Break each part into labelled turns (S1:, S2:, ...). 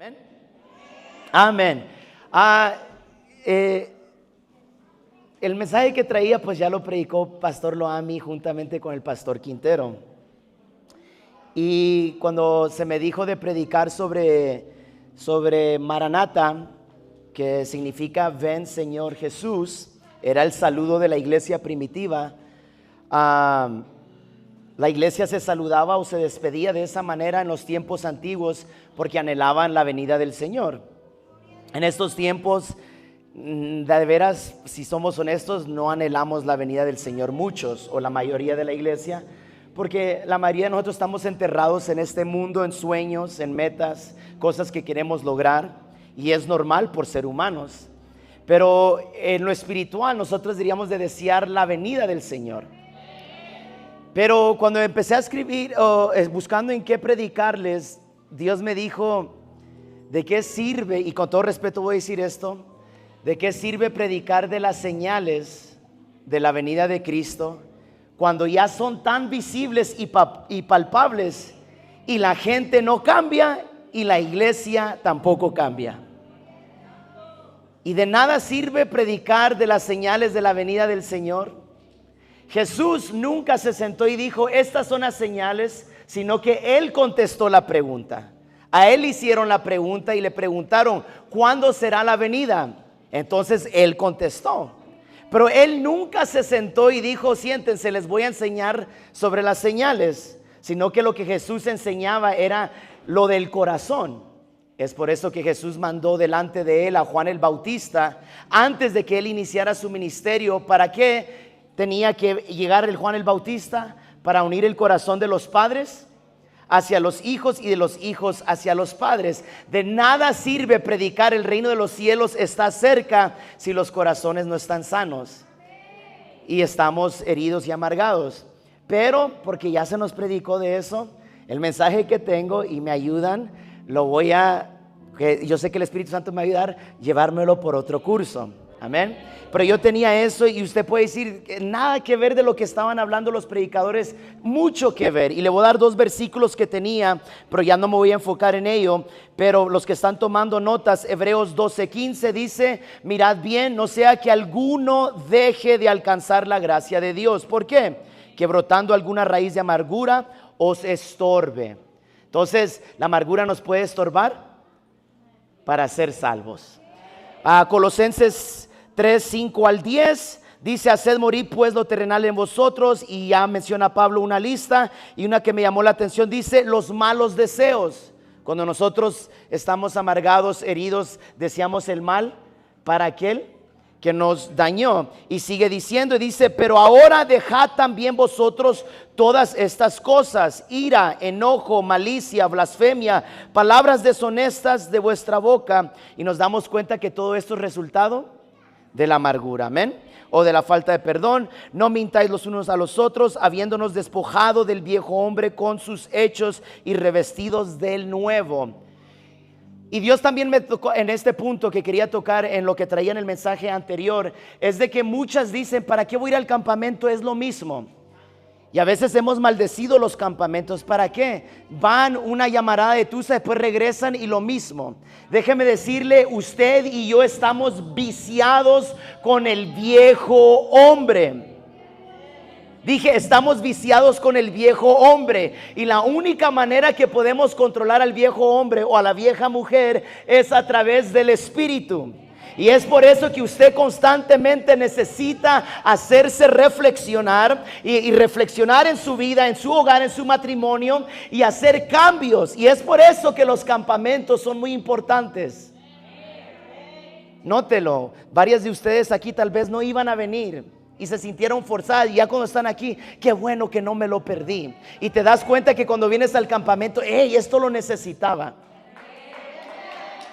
S1: Amén. Amén. Ah, el mensaje que traía pues ya lo predicó Pastor Loami juntamente con el Pastor Quintero. Y cuando se me dijo de predicar sobre Maranata, que significa ven Señor Jesús, era el saludo de la iglesia primitiva. La iglesia se saludaba o se despedía de esa manera en los tiempos antiguos porque anhelaban la venida del Señor. En estos tiempos, de veras, si somos honestos, no anhelamos la venida del Señor muchos o la mayoría de la iglesia, porque la mayoría de nosotros estamos enterrados en este mundo, en sueños, en metas, cosas que queremos lograr, y es normal por ser humanos. Pero en lo espiritual nosotros diríamos de desear la venida del Señor. Pero cuando empecé a escribir, buscando en qué predicarles, Dios me dijo, ¿de qué sirve? Y con todo respeto voy a decir esto, ¿de qué sirve predicar de las señales de la venida de Cristo cuando ya son tan visibles y palpables y la gente no cambia y la iglesia tampoco cambia? Y de nada sirve predicar de las señales de la venida del Señor. Jesús nunca se sentó y dijo, estas son las señales, sino que Él contestó la pregunta. A Él hicieron la pregunta y le preguntaron, ¿cuándo será la venida? Entonces Él contestó. Pero Él nunca se sentó y dijo, siéntense, les voy a enseñar sobre las señales, sino que lo que Jesús enseñaba era lo del corazón. Es por eso que Jesús mandó delante de Él a Juan el Bautista, antes de que Él iniciara su ministerio. ¿Para qué tenía que llegar el Juan el Bautista? Para unir el corazón de los padres hacia los hijos y de los hijos hacia los padres. De nada sirve predicar el reino de los cielos está cerca si los corazones no están sanos y estamos heridos y amargados. Pero porque ya se nos predicó de eso, el mensaje que tengo y me ayudan, yo sé que el Espíritu Santo me va a ayudar, llevármelo por otro curso. Amén. Pero yo tenía eso y usted puede decir nada que ver de lo que estaban hablando los predicadores, mucho que ver. Y le voy a dar 2 versículos que tenía, pero ya no me voy a enfocar en ello. Pero los que están tomando notas, Hebreos 12:15 dice, mirad bien, no sea que alguno deje de alcanzar la gracia de Dios. ¿Por qué? Que brotando alguna raíz de amargura os estorbe. Entonces, ¿la amargura nos puede estorbar? Para ser salvos. Colosenses 3:5-10 dice, haced morir pues lo terrenal en vosotros. Y ya menciona Pablo una lista, y una que me llamó la atención dice, los malos deseos. Cuando nosotros estamos amargados, heridos, deseamos el mal para aquel que nos dañó. Y sigue diciendo, y dice, pero ahora dejad también vosotros todas estas cosas, ira, enojo, malicia, blasfemia, palabras deshonestas de vuestra boca. Y nos damos cuenta que todo esto es resultado de la amargura, amén, o de la falta de perdón. No mintáis los unos a los otros, habiéndonos despojado del viejo hombre con sus hechos y revestidos del nuevo. Y Dios también me tocó en este punto que quería tocar en lo que traía en el mensaje anterior, es de que muchas dicen, ¿para qué voy a ir al campamento? Es lo mismo. Y a veces hemos maldecido los campamentos. ¿Para qué? Van una llamarada de tusa, después regresan y lo mismo. Déjeme decirle, usted y yo estamos viciados con el viejo hombre. Dije, estamos viciados con el viejo hombre. Y la única manera que podemos controlar al viejo hombre o a la vieja mujer es a través del Espíritu. Y es por eso que usted constantemente necesita hacerse reflexionar y reflexionar en su vida, en su hogar, en su matrimonio, y hacer cambios. Y es por eso que los campamentos son muy importantes. Nótelo, varias de ustedes aquí tal vez no iban a venir y se sintieron forzadas, y ya cuando están aquí, qué bueno que no me lo perdí. Y te das cuenta que cuando vienes al campamento, hey, esto lo necesitaba.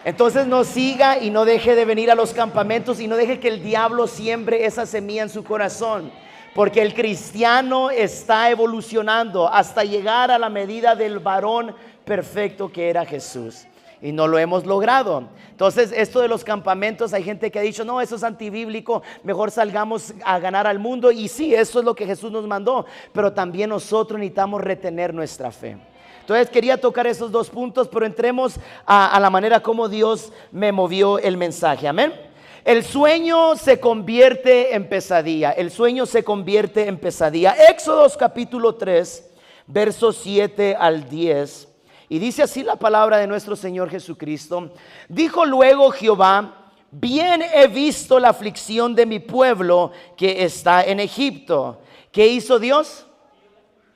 S1: Entonces no siga y no deje de venir a los campamentos, y no deje que el diablo siembre esa semilla en su corazón, porque el cristiano está evolucionando hasta llegar a la medida del varón perfecto que era Jesús, y no lo hemos logrado. Entonces esto de los campamentos, hay gente que ha dicho, no, eso es antibíblico, mejor salgamos a ganar al mundo. Y sí, eso es lo que Jesús nos mandó, pero también nosotros necesitamos retener nuestra fe. Entonces quería tocar esos dos puntos, pero entremos a la manera como Dios me movió el mensaje. Amén. El sueño se convierte en pesadilla. El sueño se convierte en pesadilla. Éxodos capítulo 3, versos 7 al 10. Y dice así la palabra de nuestro Señor Jesucristo. Dijo luego Jehová: bien he visto la aflicción de mi pueblo que está en Egipto. ¿Qué hizo Dios?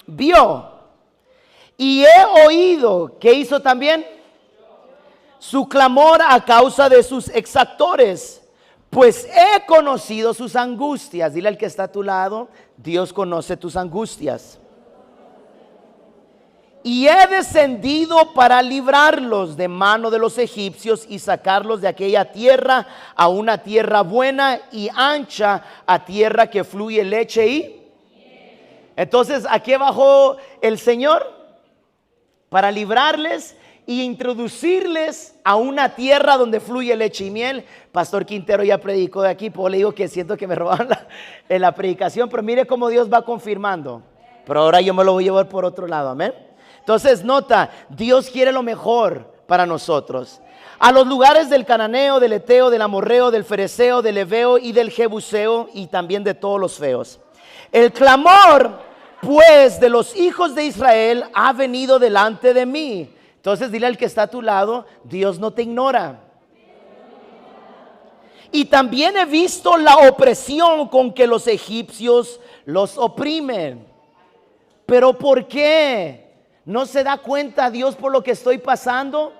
S1: Vio. Y he oído. ¿Qué hizo también? Su clamor a causa de sus exactores. Pues he conocido sus angustias. Dile al que está a tu lado: Dios conoce tus angustias. Y he descendido para librarlos de mano de los egipcios y sacarlos de aquella tierra a una tierra buena y ancha, a tierra que fluye leche y... Entonces, ¿a qué bajó el Señor? Para librarles e introducirles a una tierra donde fluye leche y miel. Pastor Quintero ya predicó de aquí, pues le digo que siento que me robaron en la predicación, pero mire cómo Dios va confirmando. Pero ahora yo me lo voy a llevar por otro lado, amén. Entonces nota, Dios quiere lo mejor para nosotros. A los lugares del cananeo, del eteo, del amorreo, del fereceo, del heveo y del jebuseo, y también de todos los feos. El clamor pues de los hijos de Israel ha venido delante de mí. Entonces dile al que está a tu lado: Dios no te ignora. Y también he visto la opresión con que los egipcios los oprimen. ¿Pero por qué? ¿No se da cuenta Dios por lo que estoy pasando?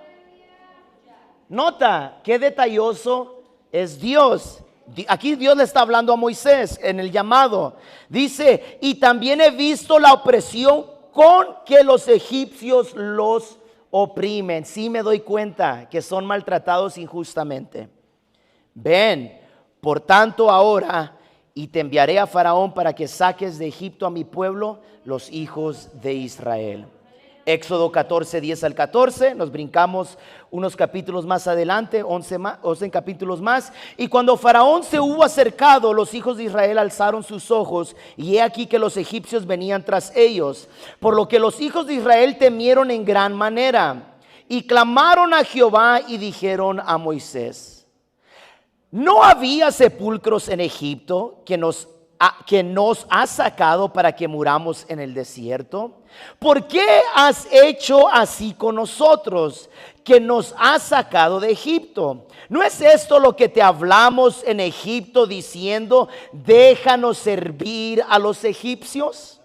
S1: Nota, qué detalloso es Dios. Aquí Dios le está hablando a Moisés en el llamado. Dice: y también he visto la opresión con que los egipcios los oprimen. Sí me doy cuenta que son maltratados injustamente. Ven, por tanto ahora, y te enviaré a Faraón para que saques de Egipto a mi pueblo, los hijos de Israel. Éxodo 14, 10 al 14, nos brincamos unos capítulos más adelante, 11 capítulos más. Y cuando Faraón se hubo acercado, los hijos de Israel alzaron sus ojos, y he aquí que los egipcios venían tras ellos. Por lo que los hijos de Israel temieron en gran manera, y clamaron a Jehová y dijeron a Moisés: ¿no había sepulcros en Egipto que nos ha sacado para que muramos en el desierto? ¿Por qué has hecho así con nosotros, que nos has sacado de Egipto? ¿No es esto lo que te hablamos en Egipto, diciendo: déjanos servir a los egipcios?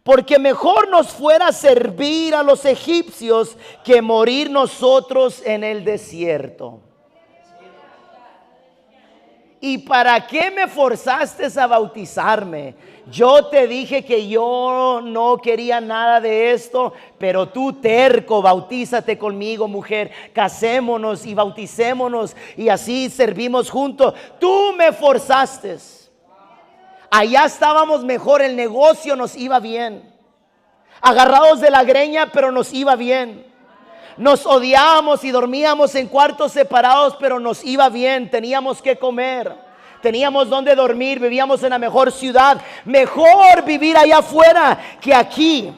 S1: Porque mejor nos fuera servir a los egipcios que morir nosotros en el desierto. ¿Y para qué me forzaste a bautizarme? Yo te dije que yo no quería nada de esto, pero tú, terco, bautízate conmigo, mujer. Casémonos y bauticémonos y así servimos juntos. Tú me forzaste. Allá estábamos mejor, el negocio nos iba bien. Agarrados de la greña, pero nos iba bien. Nos odiábamos y dormíamos en cuartos separados, pero nos iba bien. Teníamos que comer, teníamos donde dormir, vivíamos en la mejor ciudad. Mejor vivir allá afuera que aquí.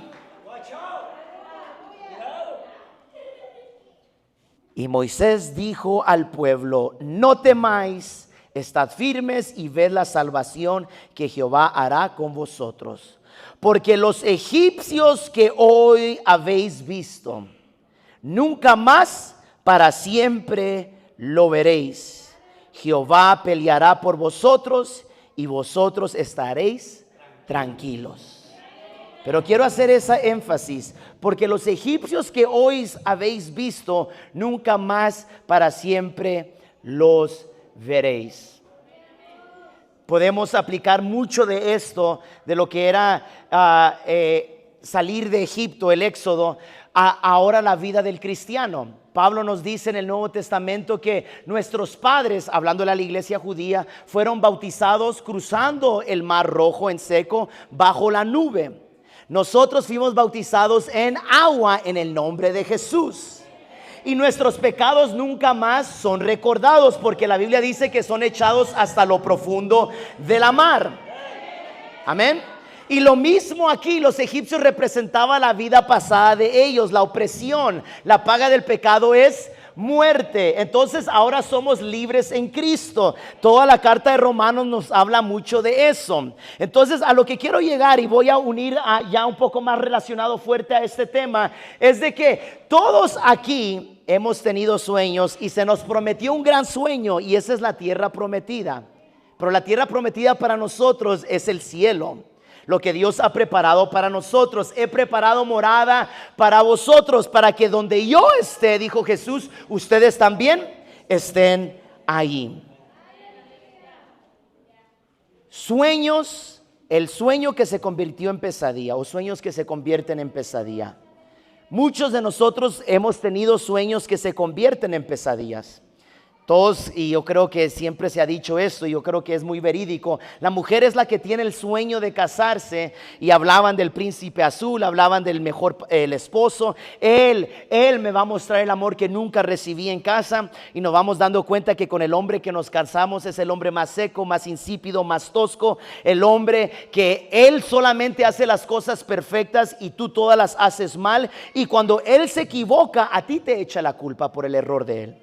S1: Y Moisés dijo al pueblo: no temáis, estad firmes y ved la salvación que Jehová hará con vosotros. Porque los egipcios que hoy habéis visto, nunca más para siempre lo veréis. Jehová peleará por vosotros y vosotros estaréis tranquilos. Pero quiero hacer esa énfasis, porque los egipcios que hoy habéis visto, nunca más para siempre los veréis. Podemos aplicar mucho de esto, de lo que era salir de Egipto, el éxodo, ahora la vida del cristiano. Pablo nos dice en el Nuevo Testamento que nuestros padres, hablándole a la iglesia judía, fueron bautizados cruzando el Mar Rojo en seco bajo la nube. Nosotros fuimos bautizados en agua en el nombre de Jesús. Y nuestros pecados nunca más son recordados, porque la Biblia dice que son echados hasta lo profundo de la mar. Amén. Y lo mismo aquí, los egipcios representaban la vida pasada de ellos, la opresión. La paga del pecado es muerte. Entonces ahora somos libres en Cristo. Toda la carta de Romanos nos habla mucho de eso. Entonces a lo que quiero llegar, y voy a unir ya un poco más relacionado fuerte a este tema, es de que todos aquí hemos tenido sueños y se nos prometió un gran sueño, y esa es la tierra prometida. Pero la tierra prometida para nosotros es el cielo, lo que Dios ha preparado para nosotros. He preparado morada para vosotros, para que donde yo esté, dijo Jesús, ustedes también estén ahí. Sueños, el sueño que se convirtió en pesadilla, o sueños que se convierten en pesadilla. Muchos de nosotros hemos tenido sueños que se convierten en pesadillas. Todos, y yo creo que siempre se ha dicho esto, y yo creo que es muy verídico. La mujer es la que tiene el sueño de casarse, y hablaban del príncipe azul, hablaban del mejor el esposo. Él me va a mostrar el amor que nunca recibí en casa, y nos vamos dando cuenta que con el hombre que nos casamos es el hombre más seco, más insípido, más tosco, el hombre que él solamente hace las cosas perfectas y tú todas las haces mal, y cuando él se equivoca, a ti te echa la culpa por el error de él.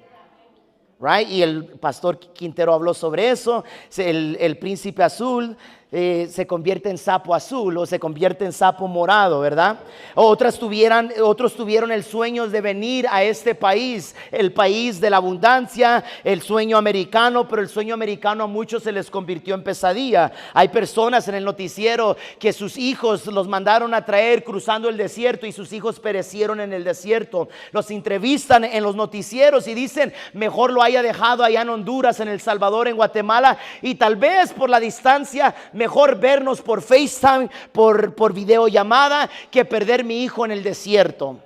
S1: Right? Y el pastor Quintero habló sobre eso. El príncipe azul se convierte en sapo azul, o se convierte en sapo morado, ¿verdad? Otros tuvieron el sueño de venir a este país, el país de la abundancia, el sueño americano, pero el sueño americano a muchos se les convirtió en pesadilla. Hay personas en el noticiero que sus hijos los mandaron a traer cruzando el desierto, y sus hijos perecieron en el desierto. Los entrevistan en los noticieros y dicen, mejor lo haya dejado allá en Honduras, en El Salvador, en Guatemala, y tal vez por la distancia mejor vernos por FaceTime, por videollamada, que perder mi hijo en el desierto.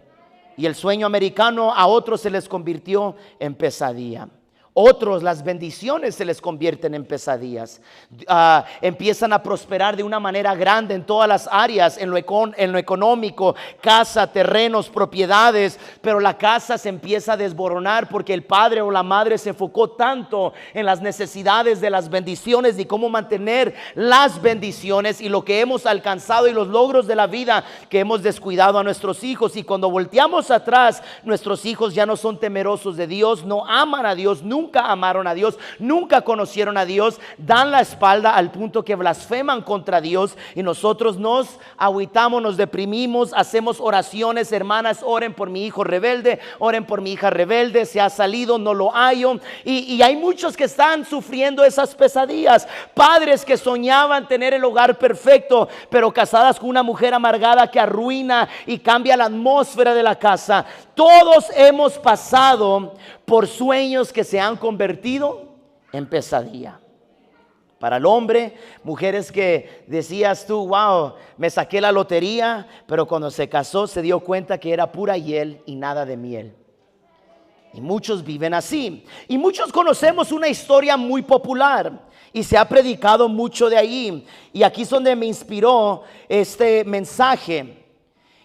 S1: Y el sueño americano a otros se les convirtió en pesadilla. Otros, las bendiciones se les convierten en pesadillas. Empiezan a prosperar de una manera grande en todas las áreas, en lo económico, casa, terrenos, propiedades, pero la casa se empieza a desboronar porque el padre o la madre se enfocó tanto en las necesidades de las bendiciones y cómo mantener las bendiciones y lo que hemos alcanzado y los logros de la vida, que hemos descuidado a nuestros hijos. Y cuando volteamos atrás, nuestros hijos ya no son temerosos de Dios, no aman a Dios, nunca amaron a Dios, nunca conocieron a Dios, dan la espalda al punto que blasfeman contra Dios, y nosotros nos agüitamos, nos deprimimos, hacemos oraciones. Hermanas, oren por mi hijo rebelde, oren por mi hija rebelde, se ha salido, no lo hallo. Y hay muchos que están sufriendo esas pesadillas. Padres que soñaban tener el hogar perfecto, pero casadas con una mujer amargada que arruina y cambia la atmósfera de la casa. Todos hemos pasado por sueños que se han convertido en pesadilla. Para el hombre, mujeres que decías tú, wow, me saqué la lotería, pero cuando se casó se dio cuenta que era pura hiel y nada de miel. Y muchos viven así. Y muchos conocemos una historia muy popular y se ha predicado mucho de ahí. Y aquí es donde me inspiró este mensaje.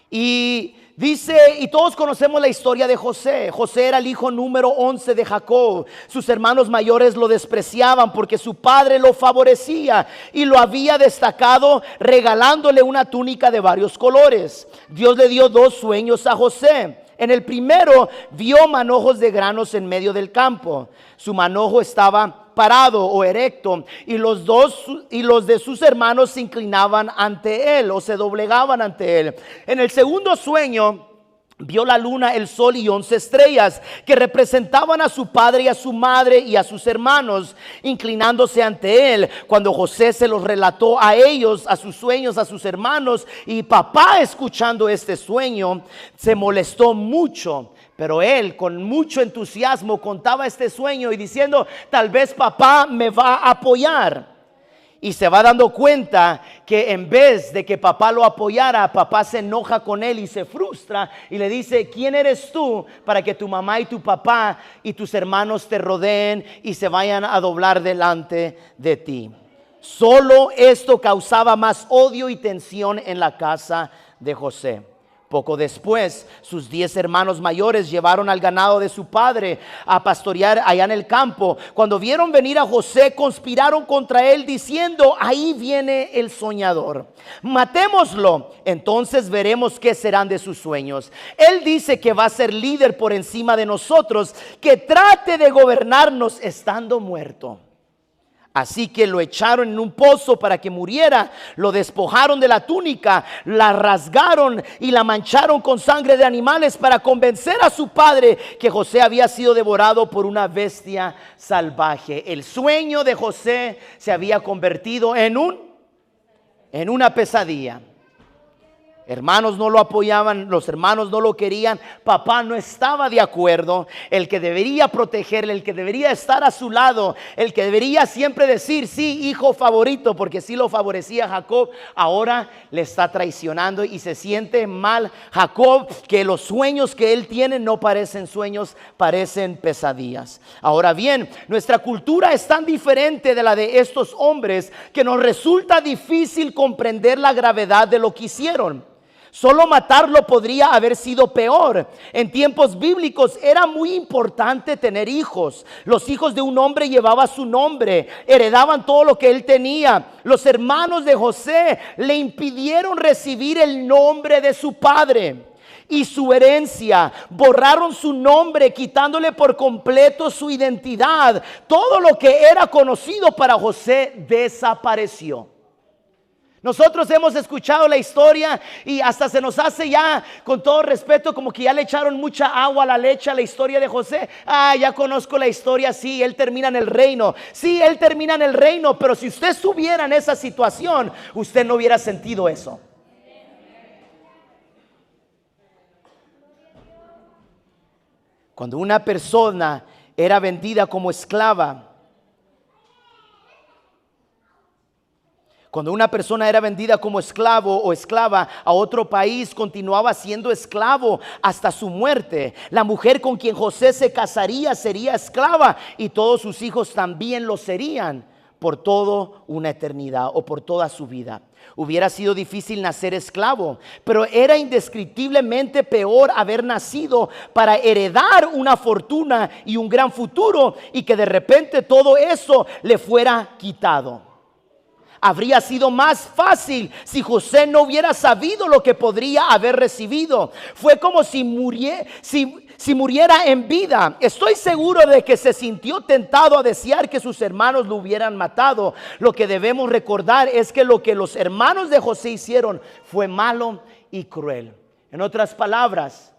S1: Y dice, y todos conocemos la historia de José. José era el hijo número 11 de Jacob. Sus hermanos mayores lo despreciaban porque su padre lo favorecía y lo había destacado regalándole una túnica de varios colores. Dios le dio 2 sueños a José. En el primero vio manojos de granos en medio del campo. Su manojo estaba parado o erecto, y los de sus hermanos se inclinaban ante él o se doblegaban ante él. En el segundo sueño vio la luna, el sol y 11 estrellas que representaban a su padre y a su madre y a sus hermanos inclinándose ante él. Cuando José se los relató a ellos, a sus sueños, a sus hermanos, y papá, escuchando este sueño, se molestó mucho. Pero él con mucho entusiasmo contaba este sueño y diciendo, tal vez papá me va a apoyar. Y se va dando cuenta que en vez de que papá lo apoyara, papá se enoja con él y se frustra y le dice, ¿quién eres tú para que tu mamá y tu papá y tus hermanos te rodeen y se vayan a doblar delante de ti? Solo esto causaba más odio y tensión en la casa de José. Poco después, sus 10 hermanos mayores llevaron al ganado de su padre a pastorear allá en el campo. Cuando vieron venir a José, conspiraron contra él diciendo: ahí viene el soñador, matémoslo, entonces veremos qué serán de sus sueños. Él dice que va a ser líder por encima de nosotros, que trate de gobernarnos estando muerto. Así que lo echaron en un pozo para que muriera, lo despojaron de la túnica, la rasgaron y la mancharon con sangre de animales para convencer a su padre que José había sido devorado por una bestia salvaje. El sueño de José se había convertido en una pesadilla. Hermanos no lo apoyaban, los hermanos no lo querían, papá no estaba de acuerdo. El que debería protegerle, el que debería estar a su lado, el que debería siempre decir: sí, hijo favorito, porque sí lo favorecía Jacob, ahora le está traicionando y se siente mal Jacob, que los sueños que él tiene no parecen sueños, parecen pesadillas. Ahora bien, nuestra cultura es tan diferente de la de estos hombres que nos resulta difícil comprender la gravedad de lo que hicieron. Solo matarlo podría haber sido peor. En tiempos bíblicos era muy importante tener hijos. Los hijos de un hombre llevaban su nombre, heredaban todo lo que él tenía. Los hermanos de José le impidieron recibir el nombre de su padre y su herencia, borraron su nombre, quitándole por completo su identidad. Todo lo que era conocido para José desapareció. Nosotros hemos escuchado la historia y hasta se nos hace ya, con todo respeto, como que ya le echaron mucha agua a la leche a la historia de José. Ya conozco la historia, sí, él termina en el reino. Sí, él termina en el reino, pero si usted estuviera en esa situación, usted no hubiera sentido eso. Cuando una persona era vendida como esclava, cuando una persona era vendida como esclavo o esclava a otro país, continuaba siendo esclavo hasta su muerte. La mujer con quien José se casaría sería esclava y todos sus hijos también lo serían por toda una eternidad o por toda su vida. Hubiera sido difícil nacer esclavo, pero era indescriptiblemente peor haber nacido para heredar una fortuna y un gran futuro y que de repente todo eso le fuera quitado. Habría sido más fácil si José no hubiera sabido lo que podría haber recibido. Fue como si muriera en vida. Estoy seguro de que se sintió tentado a desear que sus hermanos lo hubieran matado. Lo que debemos recordar es que lo que los hermanos de José hicieron fue malo y cruel. En otras palabras,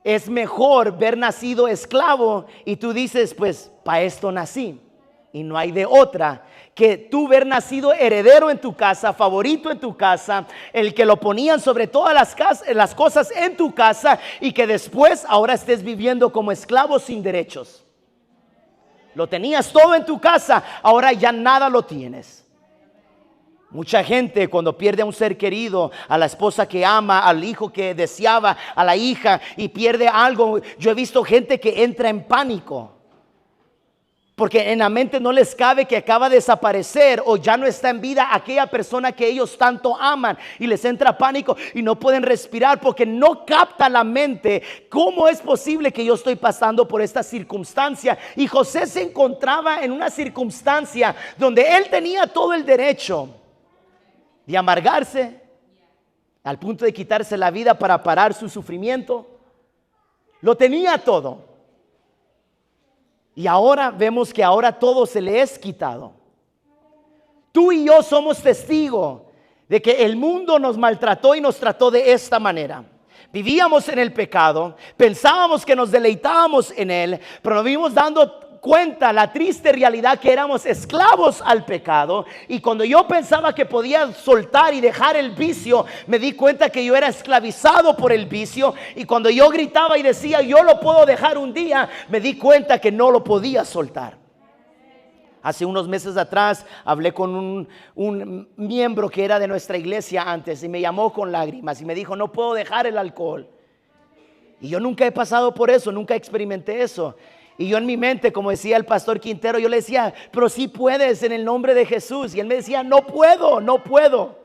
S1: es mejor ver nacido esclavo y tú dices: pues para esto nací y no hay de otra, que tú ver nacido heredero en tu casa, favorito en tu casa, el que lo ponían sobre todas las cosas en tu casa, y que después ahora estés viviendo como esclavo sin derechos. Lo tenías todo en tu casa, ahora ya nada lo tienes. Mucha gente cuando pierde a un ser querido, a la esposa que ama, al hijo que deseaba, a la hija, y pierde algo, yo he visto gente que entra en pánico. Porque en la mente no les cabe que acaba de desaparecer o ya no está en vida aquella persona que ellos tanto aman, y les entra pánico y no pueden respirar porque no capta la mente cómo es posible que yo estoy pasando por esta circunstancia. Y José se encontraba en una circunstancia donde él tenía todo el derecho de amargarse al punto de quitarse la vida para parar su sufrimiento. Lo tenía todo. Y ahora vemos que ahora todo se le es quitado. Tú y yo somos testigos de que el mundo nos maltrató y nos trató de esta manera. Vivíamos en el pecado, pensábamos que nos deleitábamos en él, pero nos vimos dando cuenta la triste realidad que éramos esclavos al pecado. Y cuando yo pensaba que podía soltar y dejar el vicio, me di cuenta que yo era esclavizado por el vicio. Y cuando yo gritaba y decía yo lo puedo dejar un día, me di cuenta que no lo podía soltar. Hace unos meses atrás hablé con un miembro que era de nuestra iglesia antes, y me llamó con lágrimas y me dijo: no puedo dejar el alcohol. Y yo nunca he pasado por eso, nunca experimenté eso. Y yo en mi mente, como decía el pastor Quintero, yo le decía: pero sí puedes en el nombre de Jesús. Y él me decía: no puedo.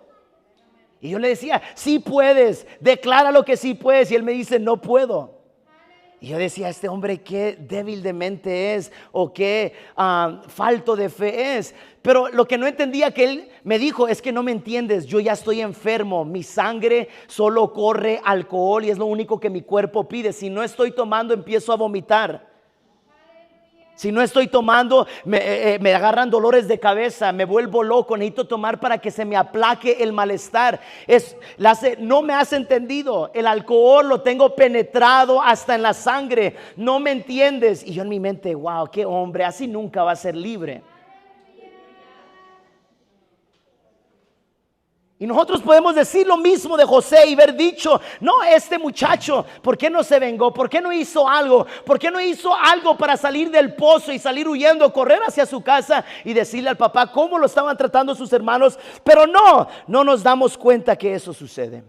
S1: Y yo le decía, sí puedes, declara lo que sí puedes. Y él me dice, no puedo. Y yo decía, este hombre qué débil de mente es, o qué falto de fe es. Pero lo que no entendía que él me dijo es que no me entiendes, yo ya estoy enfermo, mi sangre solo corre alcohol y es lo único que mi cuerpo pide. Si no estoy tomando, empiezo a vomitar. Si no estoy tomando, me agarran dolores de cabeza, me vuelvo loco, necesito tomar para que se me aplaque el malestar. No me has entendido, el alcohol lo tengo penetrado hasta en la sangre, no me entiendes. Y yo en mi mente, wow, qué hombre, así nunca va a ser libre. Y nosotros podemos decir lo mismo de José y haber dicho, no, este muchacho, ¿por qué no se vengó? ¿Por qué no hizo algo? ¿Por qué no hizo algo para salir del pozo y salir huyendo, correr hacia su casa y decirle al papá cómo lo estaban tratando sus hermanos? Pero no nos damos cuenta que eso sucede.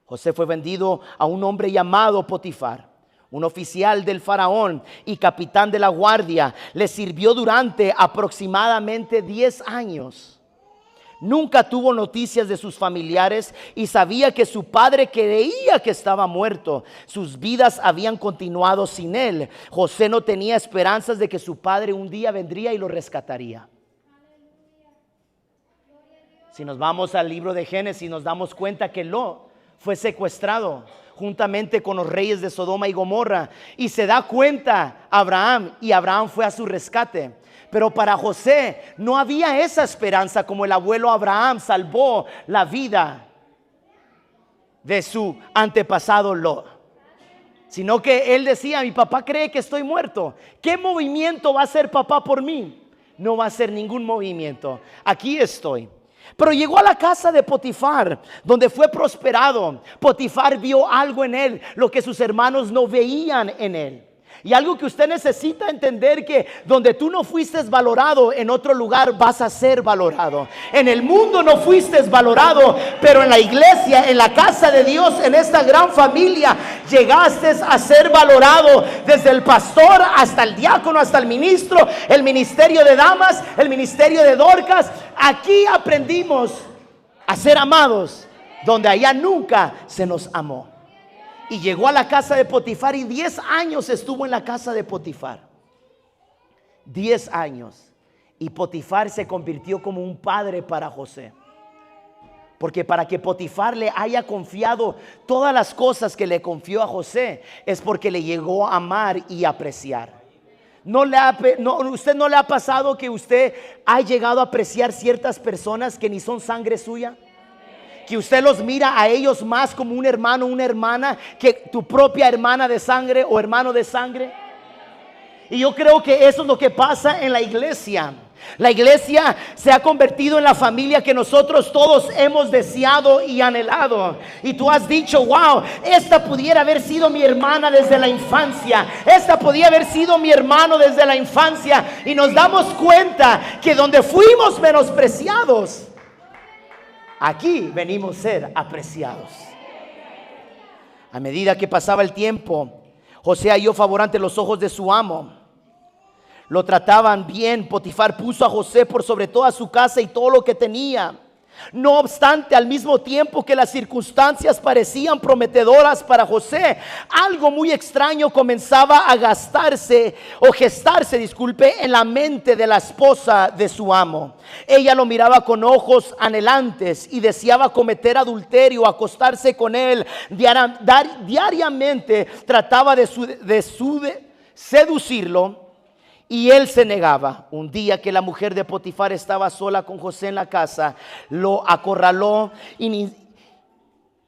S1: José fue vendido a un hombre llamado Potifar, un oficial del faraón y capitán de la guardia. Le sirvió durante aproximadamente 10 años. Nunca tuvo noticias de sus familiares y sabía que su padre creía que estaba muerto. Sus vidas habían continuado sin él. José no tenía esperanzas de que su padre un día vendría y lo rescataría. Si nos vamos al libro de Génesis, nos damos cuenta que Lot fue secuestrado juntamente con los reyes de Sodoma y Gomorra. Y se da cuenta Abraham, y Abraham fue a su rescate. Pero para José no había esa esperanza como el abuelo Abraham salvó la vida de su antepasado Lot. Sino que él decía, mi papá cree que estoy muerto. ¿Qué movimiento va a hacer papá por mí? No va a hacer ningún movimiento. Aquí estoy. Pero llegó a la casa de Potifar, donde fue prosperado. Potifar vio algo en él, lo que sus hermanos no veían en él. Y algo que usted necesita entender, que donde tú no fuiste valorado, en otro lugar vas a ser valorado. En el mundo no fuiste valorado, pero en la iglesia, en la casa de Dios, en esta gran familia, llegaste a ser valorado. Desde el pastor hasta el diácono, hasta el ministro, el ministerio de damas, el ministerio de Dorcas. Aquí aprendimos a ser amados, donde allá nunca se nos amó. Y llegó a la casa de Potifar y 10 años estuvo en la casa de Potifar. 10 años. Y Potifar se convirtió como un padre para José. Porque para que Potifar le haya confiado todas las cosas que le confió a José, es porque le llegó a amar y apreciar. ¿Usted no le ha pasado que usted ha llegado a apreciar ciertas personas que ni son sangre suya? Que usted los mira a ellos más como un hermano, una hermana, que tu propia hermana de sangre o hermano de sangre. Y yo creo que eso es lo que pasa en la iglesia. La iglesia se ha convertido en la familia que nosotros todos hemos deseado y anhelado. Y tú has dicho, wow, esta pudiera haber sido mi hermana desde la infancia. Esta podía haber sido mi hermano desde la infancia. Y nos damos cuenta que donde fuimos menospreciados, aquí venimos a ser apreciados. A medida que pasaba el tiempo, José halló favor ante los ojos de su amo. Lo trataban bien. Potifar puso a José por sobre toda su casa y todo lo que tenía. No obstante, al mismo tiempo que las circunstancias parecían prometedoras para José, algo muy extraño comenzaba a gestarse en la mente de la esposa de su amo. Ella lo miraba con ojos anhelantes y deseaba cometer adulterio, acostarse con él. Diariamente trataba de seducirlo, y él se negaba. Un día que la mujer de Potifar estaba sola con José en la casa, lo acorraló,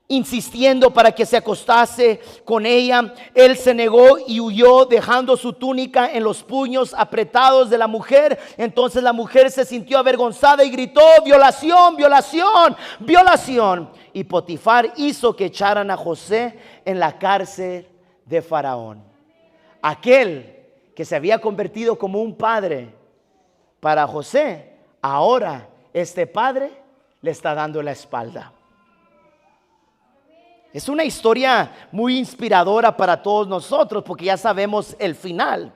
S1: insistiendo para que se acostase con ella. Él se negó y huyó, dejando su túnica en los puños apretados de la mujer. Entonces la mujer se sintió avergonzada y gritó: violación, violación, violación. Y Potifar hizo que echaran a José en la cárcel de Faraón. Aquel que se había convertido como un padre para José, ahora este padre le está dando la espalda. Es una historia muy inspiradora para todos nosotros, porque ya sabemos el final.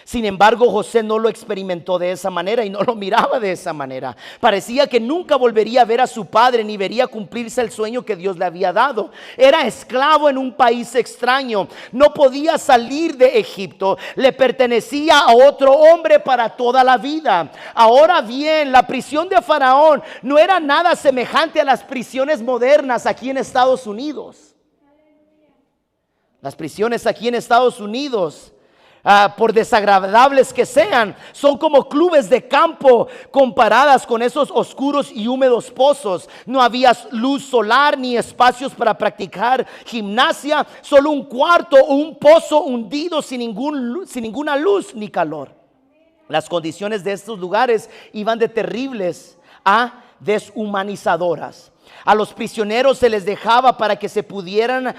S1: Sin embargo, José no lo experimentó de esa manera y no lo miraba de esa manera. Parecía que nunca volvería a ver a su padre ni vería cumplirse el sueño que Dios le había dado. Era esclavo en un país extraño. No podía salir de Egipto. Le pertenecía a otro hombre para toda la vida. Ahora bien, la prisión de Faraón no era nada semejante a las prisiones modernas aquí en Estados Unidos. Las prisiones aquí en Estados Unidos, por desagradables que sean, son como clubes de campo comparadas con esos oscuros y húmedos pozos. No había luz solar ni espacios para practicar gimnasia, solo un cuarto o un pozo hundido sin ninguna luz ni calor. Las condiciones de estos lugares iban de terribles a deshumanizadoras. A los prisioneros se les dejaba para que se pudrieran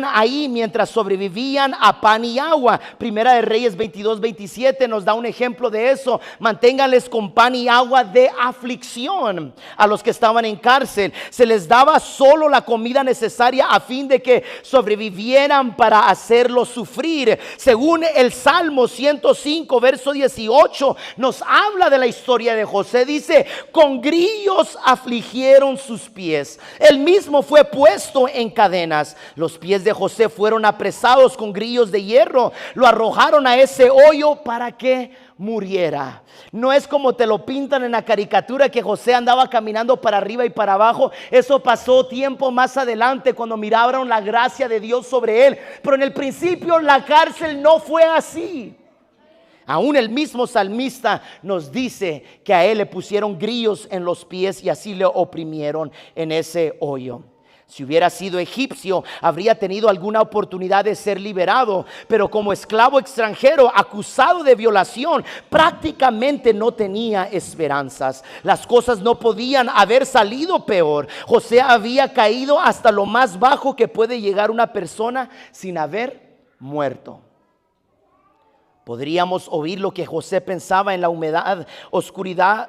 S1: ahí mientras sobrevivían a pan y agua. Primera de Reyes 22-27 nos da un ejemplo de eso. Manténganles con pan y agua de aflicción a los que estaban en cárcel. Se les daba solo la comida necesaria a fin de que sobrevivieran para hacerlos sufrir. Según el Salmo 105 verso 18 nos habla de la historia de José. Dice: con grillos afligieron sus pies. Él mismo fue puesto en cadenas. Los pies de José fueron apresados con grillos de hierro. Lo arrojaron a ese hoyo para que muriera. No es como te lo pintan en la caricatura, que José andaba caminando para arriba y para abajo. Eso pasó tiempo más adelante, cuando miraron la gracia de Dios sobre él. Pero en el principio la cárcel no fue así. Aún el mismo salmista nos dice que a él le pusieron grillos en los pies y así le oprimieron en ese hoyo. Si hubiera sido egipcio, habría tenido alguna oportunidad de ser liberado, pero como esclavo extranjero acusado de violación, prácticamente no tenía esperanzas. Las cosas no podían haber salido peor. José había caído hasta lo más bajo que puede llegar una persona sin haber muerto. Podríamos oír lo que José pensaba en la humedad, oscura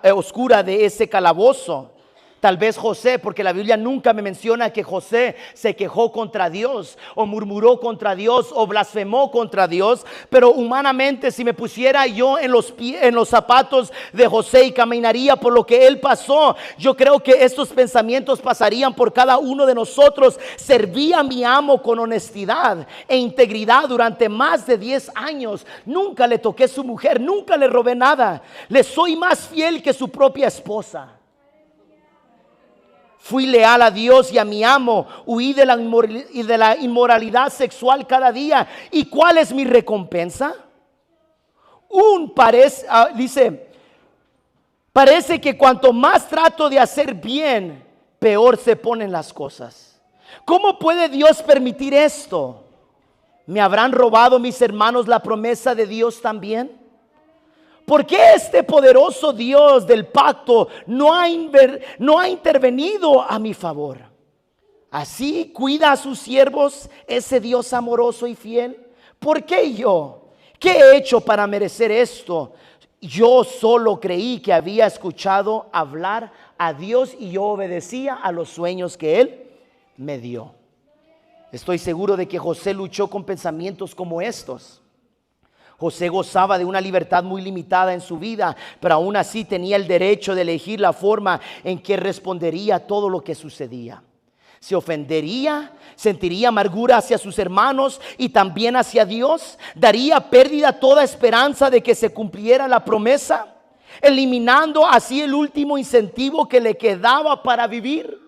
S1: de ese calabozo. Tal vez José, porque la Biblia nunca me menciona que José se quejó contra Dios o murmuró contra Dios o blasfemó contra Dios, pero humanamente, si me pusiera yo en los zapatos de José y caminaría por lo que él pasó, yo creo que estos pensamientos pasarían por cada uno de nosotros. Serví a mi amo con honestidad e integridad durante más de 10 años. Nunca le toqué su mujer, nunca le robé nada. Le soy más fiel que su propia esposa. Fui leal a Dios y a mi amo. Huí de la inmoralidad sexual cada día. ¿Y cuál es mi recompensa? Parece que cuanto más trato de hacer bien, peor se ponen las cosas. ¿Cómo puede Dios permitir esto? ¿Me habrán robado mis hermanos la promesa de Dios también? ¿Por qué este poderoso Dios del pacto no ha intervenido a mi favor? Así cuida a sus siervos ese Dios amoroso y fiel. ¿Por qué yo? ¿Qué he hecho para merecer esto? Yo solo creí que había escuchado hablar a Dios y yo obedecía a los sueños que Él me dio. Estoy seguro de que José luchó con pensamientos como estos. José gozaba de una libertad muy limitada en su vida, pero aún así tenía el derecho de elegir la forma en que respondería a todo lo que sucedía. Se ofendería, sentiría amargura hacia sus hermanos y también hacia Dios. Daría pérdida a toda esperanza de que se cumpliera la promesa, eliminando así el último incentivo que le quedaba para vivir.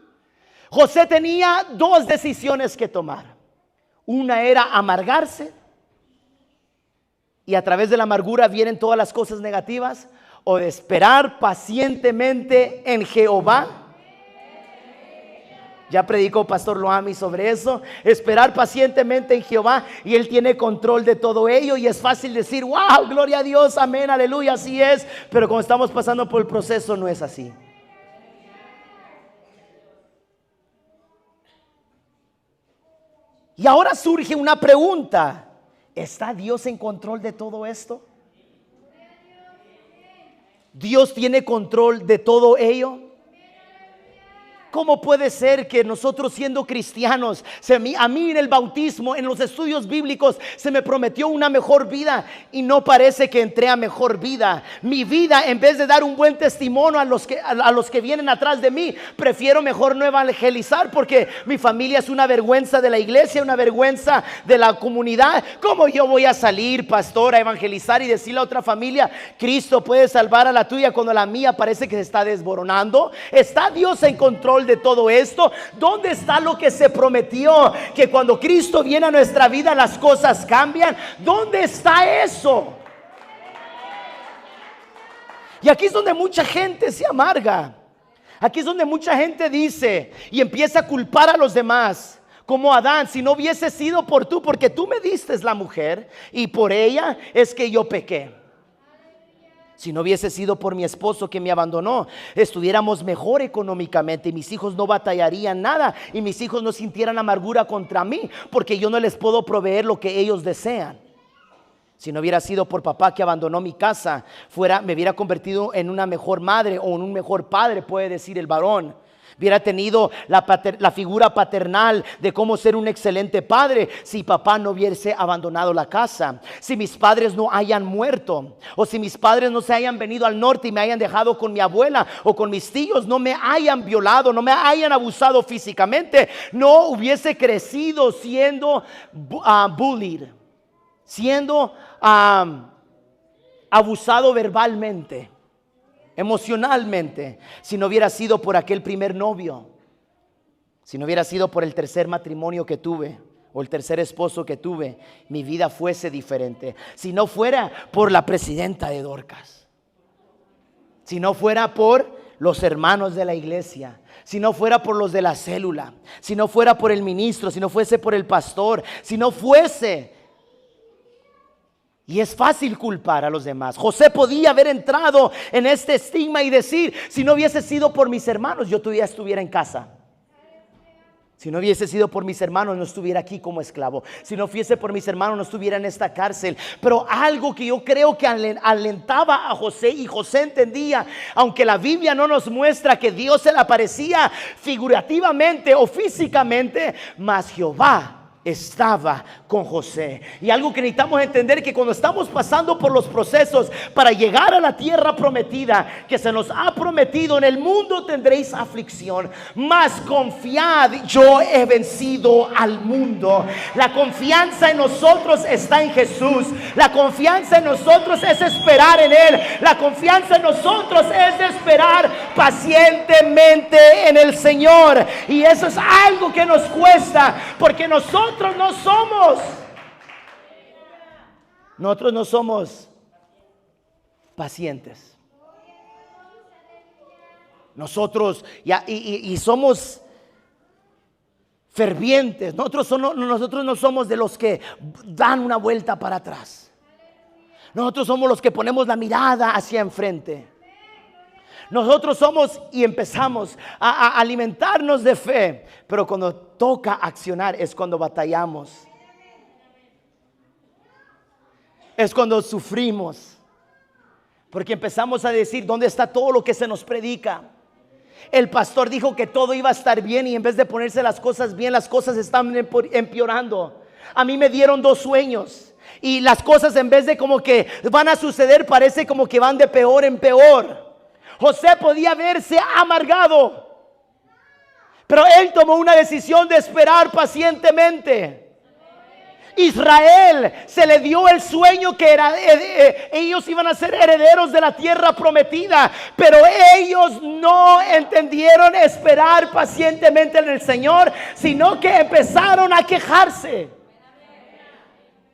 S1: José tenía dos decisiones que tomar. Una era amargarse, y a través de la amargura vienen todas las cosas negativas, o de esperar pacientemente en Jehová. Ya predicó Pastor Loami sobre eso. Esperar pacientemente en Jehová, y Él tiene control de todo ello. Y es fácil decir: wow, gloria a Dios, amén, aleluya, así es. Pero como estamos pasando por el proceso, no es así. Y ahora surge una pregunta: ¿está Dios en control de todo esto? ¿Dios tiene control de todo ello? ¿Cómo puede ser que nosotros siendo cristianos, a mí en el bautismo, en los estudios bíblicos, se me prometió una mejor vida y no parece que entré a mejor vida? Mi vida, en vez de dar un buen testimonio a los que vienen atrás de mí, prefiero mejor no evangelizar porque mi familia es una vergüenza de la iglesia, una vergüenza de la comunidad. ¿Cómo yo voy a salir, pastor, a evangelizar y decirle a otra familia, Cristo puede salvar a la tuya cuando la mía parece que se está desboronando? ¿Está Dios en control de todo esto? ¿Dónde está lo que se prometió? Que cuando Cristo viene a nuestra vida las cosas cambian. ¿Dónde está eso? Y aquí es donde mucha gente se amarga. Aquí es donde mucha gente dice y empieza a culpar a los demás. Como Adán, si no hubiese sido por tú, porque tú me diste la mujer y por ella es que yo pequé. Si no hubiese sido por mi esposo que me abandonó, estuviéramos mejor económicamente y mis hijos no batallarían nada y mis hijos no sintieran amargura contra mí porque yo no les puedo proveer lo que ellos desean. Si no hubiera sido por papá que abandonó mi casa, me hubiera convertido en una mejor madre o en un mejor padre, puede decir el varón. Hubiera tenido la figura paternal de cómo ser un excelente padre si papá no hubiese abandonado la casa. Si mis padres no hayan muerto, o si mis padres no se hayan venido al norte y me hayan dejado con mi abuela o con mis tíos, no me hayan violado, no me hayan abusado físicamente, no hubiese crecido siendo bullied, siendo abusado verbalmente, emocionalmente. Si no hubiera sido por aquel primer novio, si no hubiera sido por el tercer matrimonio que tuve o el tercer esposo que tuve, mi vida fuese diferente. Si no fuera por la presidenta de Dorcas, si no fuera por los hermanos de la iglesia, si no fuera por los de la célula, si no fuera por el ministro, si no fuese por el pastor, si no fuese. Y es fácil culpar a los demás. José podía haber entrado en este estigma y decir, si no hubiese sido por mis hermanos, yo todavía estuviera en casa. Si no hubiese sido por mis hermanos, no estuviera aquí como esclavo. Si no fuese por mis hermanos, no estuviera en esta cárcel. Pero algo que yo creo que alentaba a José, y José entendía, aunque la Biblia no nos muestra que Dios se le aparecía figurativamente o físicamente, mas Jehová estaba con José. Y algo que necesitamos entender, que cuando estamos pasando por los procesos para llegar a la tierra prometida que se nos ha prometido, en el mundo tendréis aflicción, mas confiad, yo he vencido al mundo. La confianza en nosotros está en Jesús. La confianza en nosotros es esperar en Él. La confianza en nosotros es de esperar pacientemente en el Señor. Y eso es algo que nos cuesta, porque nosotros no somos pacientes. Nosotros y somos fervientes. Nosotros no somos de los que dan una vuelta para atrás. Nosotros somos los que ponemos la mirada hacia enfrente. Nosotros somos y empezamos a alimentarnos de fe, pero cuando toca accionar es cuando batallamos, es cuando sufrimos, porque empezamos a decir, ¿dónde está todo lo que se nos predica? El pastor dijo que todo iba a estar bien y en vez de ponerse las cosas bien, las cosas están empeorando. A mí me dieron 2 sueños y las cosas, en vez de como que van a suceder, parece como que van de peor en peor. José podía verse amargado, pero él tomó una decisión de esperar pacientemente. Israel se le dio el sueño que era ellos iban a ser herederos de la tierra prometida, pero ellos no entendieron esperar pacientemente en el Señor, sino que empezaron a quejarse.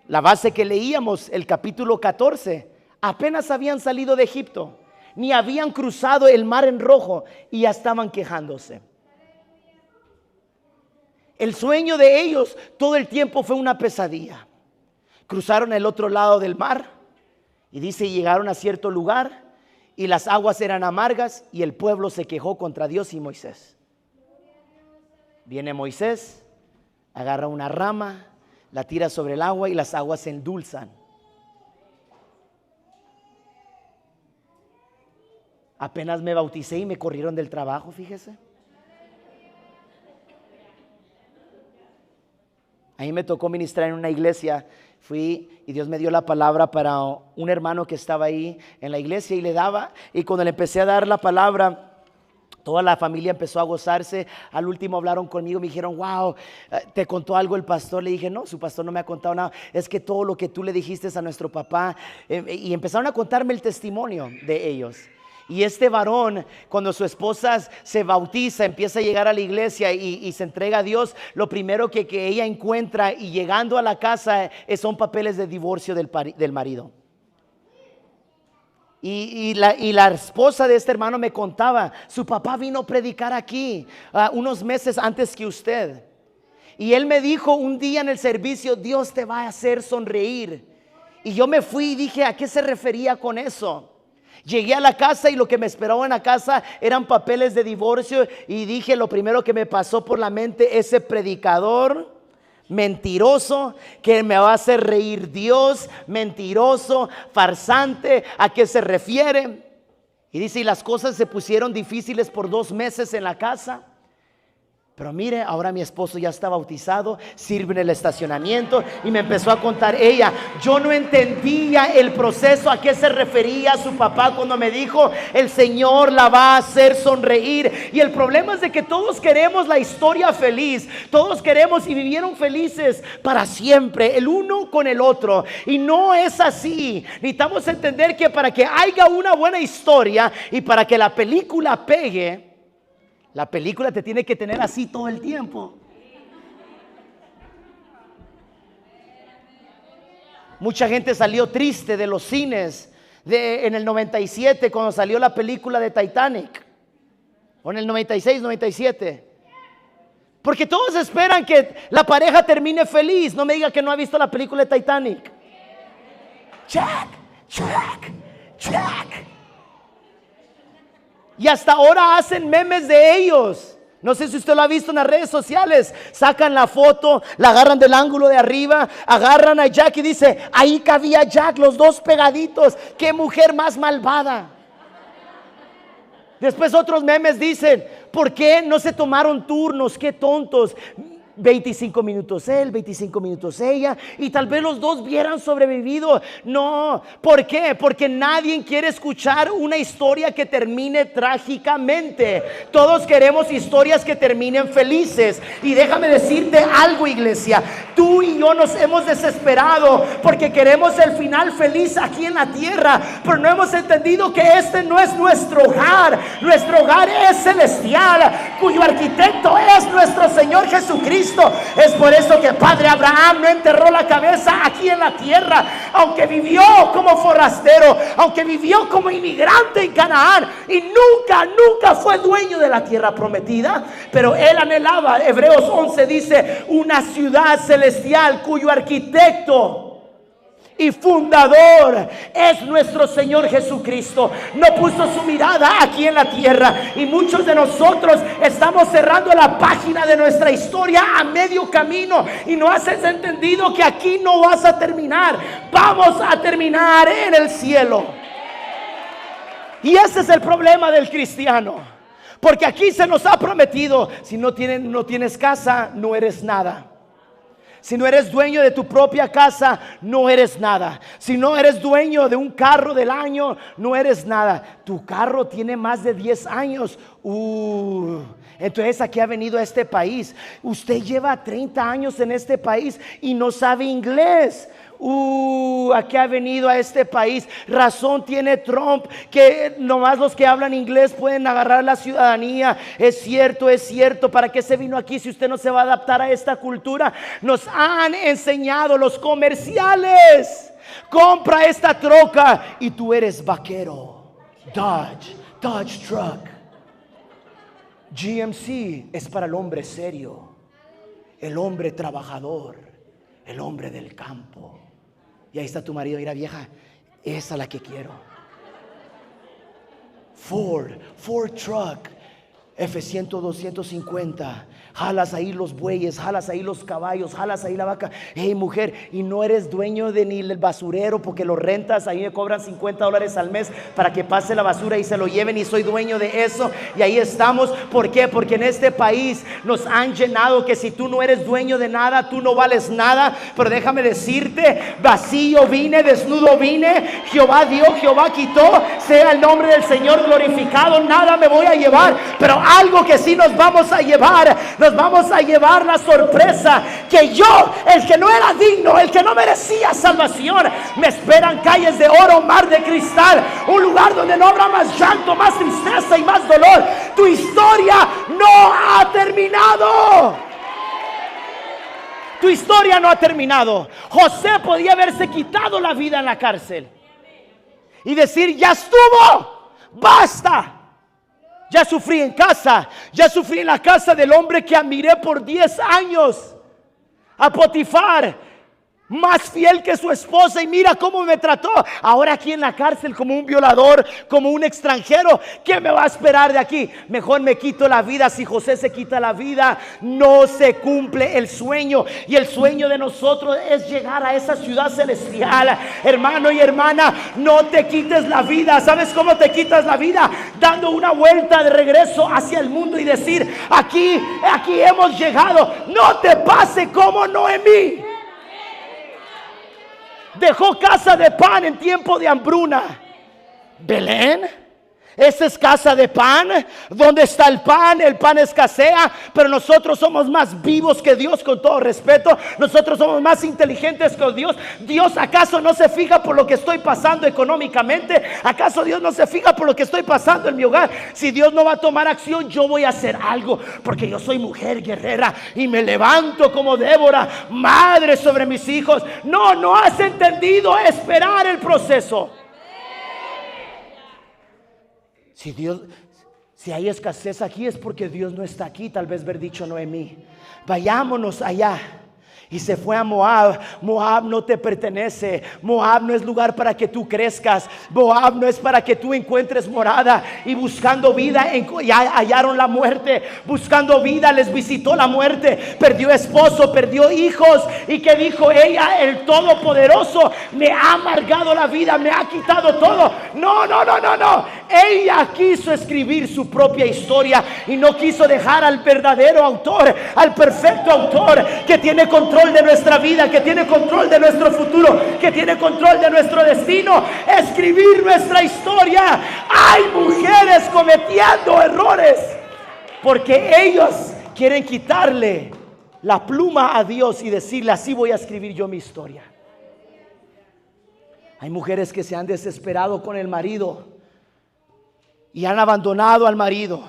S1: La base que leíamos, el capítulo 14, apenas habían salido de Egipto, ni habían cruzado el mar en rojo y ya estaban quejándose. El sueño de ellos todo el tiempo fue una pesadilla. Cruzaron el otro lado del mar y dice, llegaron a cierto lugar y las aguas eran amargas y el pueblo se quejó contra Dios y Moisés. Viene Moisés, agarra una rama, la tira sobre el agua y las aguas se endulzan. Apenas me bauticé y me corrieron del trabajo, fíjese. A mí me tocó ministrar en una iglesia. Fui y Dios me dio la palabra para un hermano que estaba ahí en la iglesia y le daba. Y cuando le empecé a dar la palabra, toda la familia empezó a gozarse. Al último hablaron conmigo, me dijeron, wow, ¿te contó algo el pastor? Le dije, no, su pastor no me ha contado nada. Es que todo lo que tú le dijiste a nuestro papá. Y empezaron a contarme el testimonio de ellos. Y este varón, cuando su esposa se bautiza, empieza a llegar a la iglesia y se entrega a Dios, lo primero que ella encuentra y llegando a la casa son papeles de divorcio del marido. Y la esposa de este hermano me contaba, su papá vino a predicar aquí unos meses antes que usted. Y él me dijo un día en el servicio, Dios te va a hacer sonreír. Y yo me fui y dije, ¿a qué se refería con eso? Llegué a la casa y lo que me esperaba en la casa eran papeles de divorcio. Y dije, lo primero que me pasó por la mente, ese predicador mentiroso que me va a hacer reír Dios, mentiroso, farsante, ¿a qué se refiere? Y dice, y las cosas se pusieron difíciles por 2 meses en la casa. Pero mire, ahora mi esposo ya está bautizado, sirve en el estacionamiento. Y me empezó a contar ella, yo no entendía el proceso, a qué se refería su papá cuando me dijo, el Señor la va a hacer sonreír. Y el problema es de que todos queremos la historia feliz, todos queremos y vivieron felices para siempre, el uno con el otro. Y no es así. Necesitamos entender que para que haya una buena historia y para que la película pegue, la película te tiene que tener así todo el tiempo. Mucha gente salió triste de los cines en el 97 cuando salió la película de Titanic. O en el 96, 97. Porque todos esperan que la pareja termine feliz. No me diga que no ha visto la película de Titanic. Jack. Y hasta ahora hacen memes de ellos. No sé si usted lo ha visto en las redes sociales. Sacan la foto, la agarran del ángulo de arriba, agarran a Jack y dice, ahí cabía Jack, los dos pegaditos. Qué mujer más malvada. Después otros memes dicen, ¿por qué no se tomaron turnos? Qué tontos. 25 minutos él, 25 minutos ella, y tal vez los dos hubieran sobrevivido. No, ¿por qué? Porque nadie quiere escuchar una historia que termine trágicamente. Todos queremos historias que terminen felices. Y déjame decirte algo, iglesia, tú y yo nos hemos desesperado porque queremos el final feliz aquí en la tierra, pero no hemos entendido que este no es nuestro hogar. Nuestro hogar es celestial, cuyo arquitecto es nuestro Señor Jesucristo. Es por eso que Padre Abraham no enterró la cabeza aquí en la tierra, aunque vivió como forastero, aunque vivió como inmigrante en Canaán y nunca fue dueño de la tierra prometida, pero él anhelaba, Hebreos 11 dice, una ciudad celestial cuyo arquitecto y fundador es nuestro Señor Jesucristo. No puso su mirada aquí en la tierra, y muchos de nosotros estamos cerrando la página de nuestra historia a medio camino, y no has entendido que aquí no vas a terminar. Vamos a terminar en el cielo. Y ese es el problema del cristiano, porque aquí se nos ha prometido, si no tienes casa, no eres nada. Si no eres dueño de tu propia casa, no eres nada. Si no eres dueño de un carro del año, no eres nada. Tu carro tiene más de 10 años. Entonces, ¿a qué ha venido a este país? Usted lleva 30 años en este país y no sabe inglés. ¿A qué ha venido a este país? Razón tiene Trump, que nomás los que hablan inglés pueden agarrar la ciudadanía. Es cierto. ¿Para qué se vino aquí si usted no se va a adaptar a esta cultura? Nos han enseñado los comerciales. Compra esta troca y tú eres vaquero. Dodge Truck. GMC es para el hombre serio, el hombre trabajador, el hombre del campo. Y ahí está tu marido, mira vieja, esa es la que quiero. Ford Truck F-100, 250. Jalas ahí los bueyes, jalas ahí los caballos, jalas ahí la vaca. Hey, mujer, y no eres dueño de ni el basurero porque lo rentas. Ahí me cobran $50 al mes para que pase la basura y se lo lleven, y soy dueño de eso. Y ahí estamos. ¿Por qué? Porque en este país nos han llenado que si tú no eres dueño de nada, tú no vales nada. Pero déjame decirte, vacío vine, desnudo vine. Jehová dio, Jehová quitó. Sea el nombre del Señor glorificado. Nada me voy a llevar, pero algo que sí nos vamos a llevar. Nos vamos a llevar la sorpresa que yo, el que no era digno, el que no merecía salvación, me esperan calles de oro, mar de cristal, un lugar donde no habrá más llanto, más tristeza y más dolor. Tu historia no ha terminado. Tu historia no ha terminado. José podía haberse quitado la vida en la cárcel y decir: ya estuvo, basta. Ya sufrí en casa, ya sufrí en la casa del hombre que admiré por 10 años, a Potifar, más fiel que su esposa, y mira cómo me trató. Ahora aquí en la cárcel como un violador, como un extranjero. ¿Qué me va a esperar de aquí? Mejor me quito la vida. Si José se quita la vida, no se cumple el sueño. Y el sueño de nosotros es llegar a esa ciudad celestial. Hermano y hermana, no te quites la vida. ¿Sabes cómo te quitas la vida? Dando una vuelta de regreso hacia el mundo y decir: aquí hemos llegado. No te pase como Noemí. Dejó casa de pan en tiempo de hambruna. Belén, esa es casa de pan. ¿Dónde está el pan? El pan escasea, pero nosotros somos más vivos que Dios, con todo respeto. Nosotros somos más inteligentes que Dios. ¿Dios acaso no se fija por lo que estoy pasando económicamente? ¿Acaso Dios no se fija por lo que estoy pasando en mi hogar? Si Dios no va a tomar acción, yo voy a hacer algo, porque yo soy mujer guerrera y me levanto como Débora, madre sobre mis hijos. No has entendido esperar el proceso. Si hay escasez aquí, es porque Dios no está aquí. Tal vez haber dicho Noemí: vayámonos allá. Y se fue a Moab. Moab no te pertenece. Moab no es lugar para que tú crezcas. Moab no es para que tú encuentres morada. Y buscando vida ya hallaron la muerte. Buscando vida les visitó la muerte. Perdió esposo, perdió hijos. ¿Y qué dijo ella? El Todopoderoso me ha amargado la vida, me ha quitado todo. No. Ella quiso escribir su propia historia y no quiso dejar al verdadero autor, al perfecto autor que tiene control de nuestra vida, que tiene control de nuestro futuro, que tiene control de nuestro destino, escribir nuestra historia. Hay mujeres cometiendo errores porque ellos quieren quitarle la pluma a Dios y decirle: así voy a escribir yo mi historia. Hay mujeres que se han desesperado con el marido y han abandonado al marido.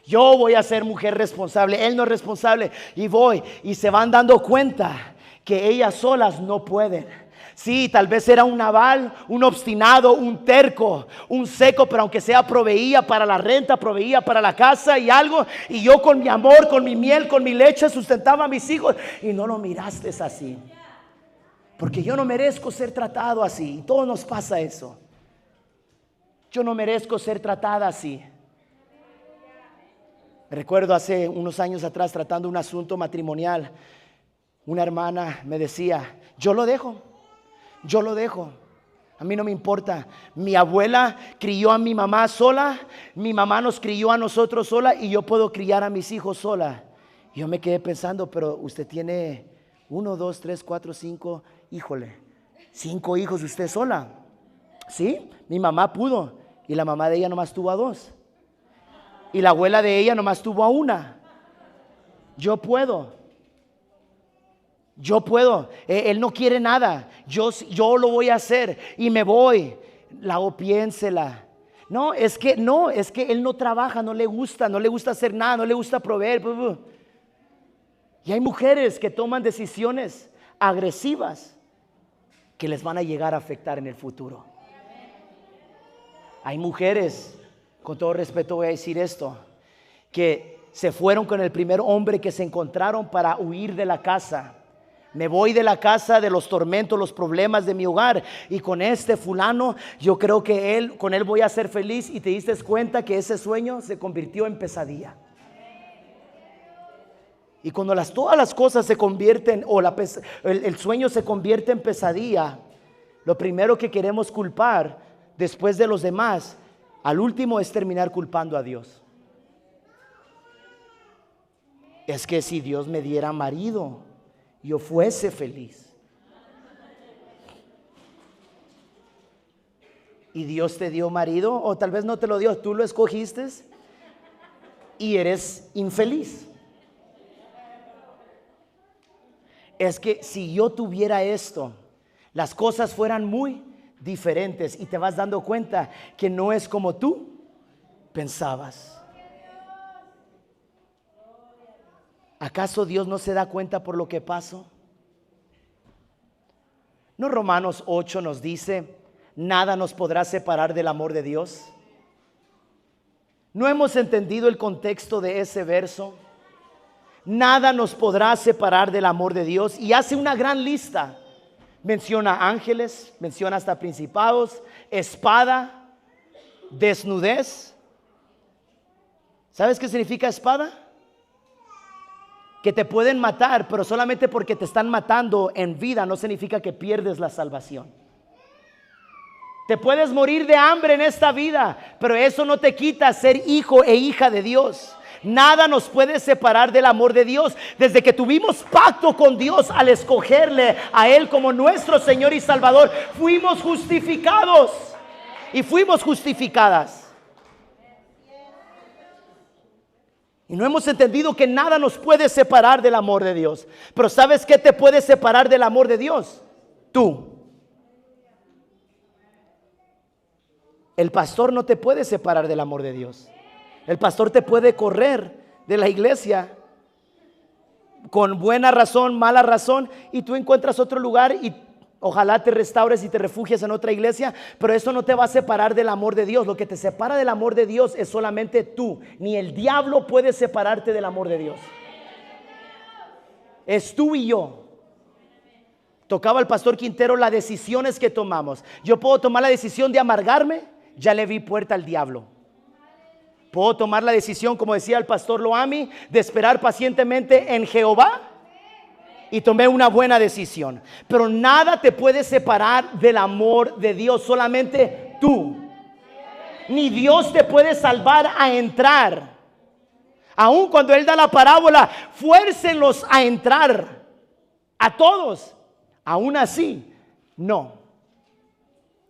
S1: Yo voy a ser mujer responsable, él no es responsable, y se van dando cuenta que ellas solas no pueden. Sí, tal vez era un naval, un obstinado, un terco, un seco, pero aunque sea proveía para la renta, proveía para la casa y algo. Y yo con mi amor, con mi miel, con mi leche sustentaba a mis hijos. Y no lo miraste así, porque yo no merezco ser tratado así. Y todos nos pasa eso. Yo no merezco ser tratada así. Recuerdo hace unos años atrás, tratando un asunto matrimonial, una hermana me decía: yo lo dejo, a mí no me importa. Mi abuela crió a mi mamá sola, mi mamá nos crió a nosotros sola, y yo puedo criar a mis hijos sola. Y yo me quedé pensando: pero usted tiene 1, 2, 3, 4, 5, 5 hijos usted sola. Sí, mi mamá pudo, y la mamá de ella nomás tuvo a 2. Y la abuela de ella nomás tuvo a 1. Yo puedo. Él no quiere nada. Yo lo voy a hacer y me voy. Piénsela. Es que él no trabaja, no le gusta hacer nada, no le gusta proveer. Y hay mujeres que toman decisiones agresivas que les van a llegar a afectar en el futuro. Hay mujeres, con todo respeto voy a decir esto, que se fueron con el primer hombre que se encontraron para huir de la casa, Me voy de la casa de los tormentos, los problemas de mi hogar, y con este fulano yo creo que con él voy a ser feliz, y te diste cuenta que ese sueño se convirtió en pesadilla. Y cuando todas las cosas se convierten, o el sueño se convierte en pesadilla, lo primero que queremos culpar después de los demás, al último, es terminar culpando a Dios. Es que si Dios me diera marido, yo fuese feliz. Y Dios te dio marido, o tal vez no te lo dio, tú lo escogiste y eres infeliz. Es que si yo tuviera esto, las cosas fueran muy diferentes, y te vas dando cuenta que no es como tú pensabas. ¿Acaso Dios no se da cuenta por lo que pasó? ¿No Romanos 8 nos dice: nada nos podrá separar del amor de Dios? ¿No hemos entendido el contexto de ese verso? Nada nos podrá separar del amor de Dios, y hace una gran lista. Menciona ángeles, menciona hasta principados, espada, desnudez. ¿Sabes qué significa espada? Que te pueden matar, pero solamente porque te están matando en vida no significa que pierdes la salvación. Te puedes morir de hambre en esta vida, pero eso no te quita ser hijo e hija de Dios. Nada nos puede separar del amor de Dios. Desde que tuvimos pacto con Dios al escogerle a Él como nuestro Señor y Salvador, fuimos justificados y fuimos justificadas. Y no hemos entendido que nada nos puede separar del amor de Dios. Pero ¿sabes qué te puede separar del amor de Dios? Tú. El pastor no te puede separar del amor de Dios. El pastor te puede correr de la iglesia con buena razón, mala razón, y tú encuentras otro lugar y ojalá te restaures y te refugies en otra iglesia, pero eso no te va a separar del amor de Dios. Lo que te separa del amor de Dios es solamente tú. Ni el diablo puede separarte del amor de Dios. Es tú y yo. Tocaba el pastor Quintero las decisiones que tomamos. Yo puedo tomar la decisión de amargarme, ya le vi puerta al diablo. Puedo tomar la decisión, como decía el pastor Loami, de esperar pacientemente en Jehová, y tomé una buena decisión. Pero nada te puede separar del amor de Dios, solamente tú. Ni Dios te puede salvar a entrar. Aun cuando Él da la parábola, fuércenlos a entrar, a todos. Aún así, no.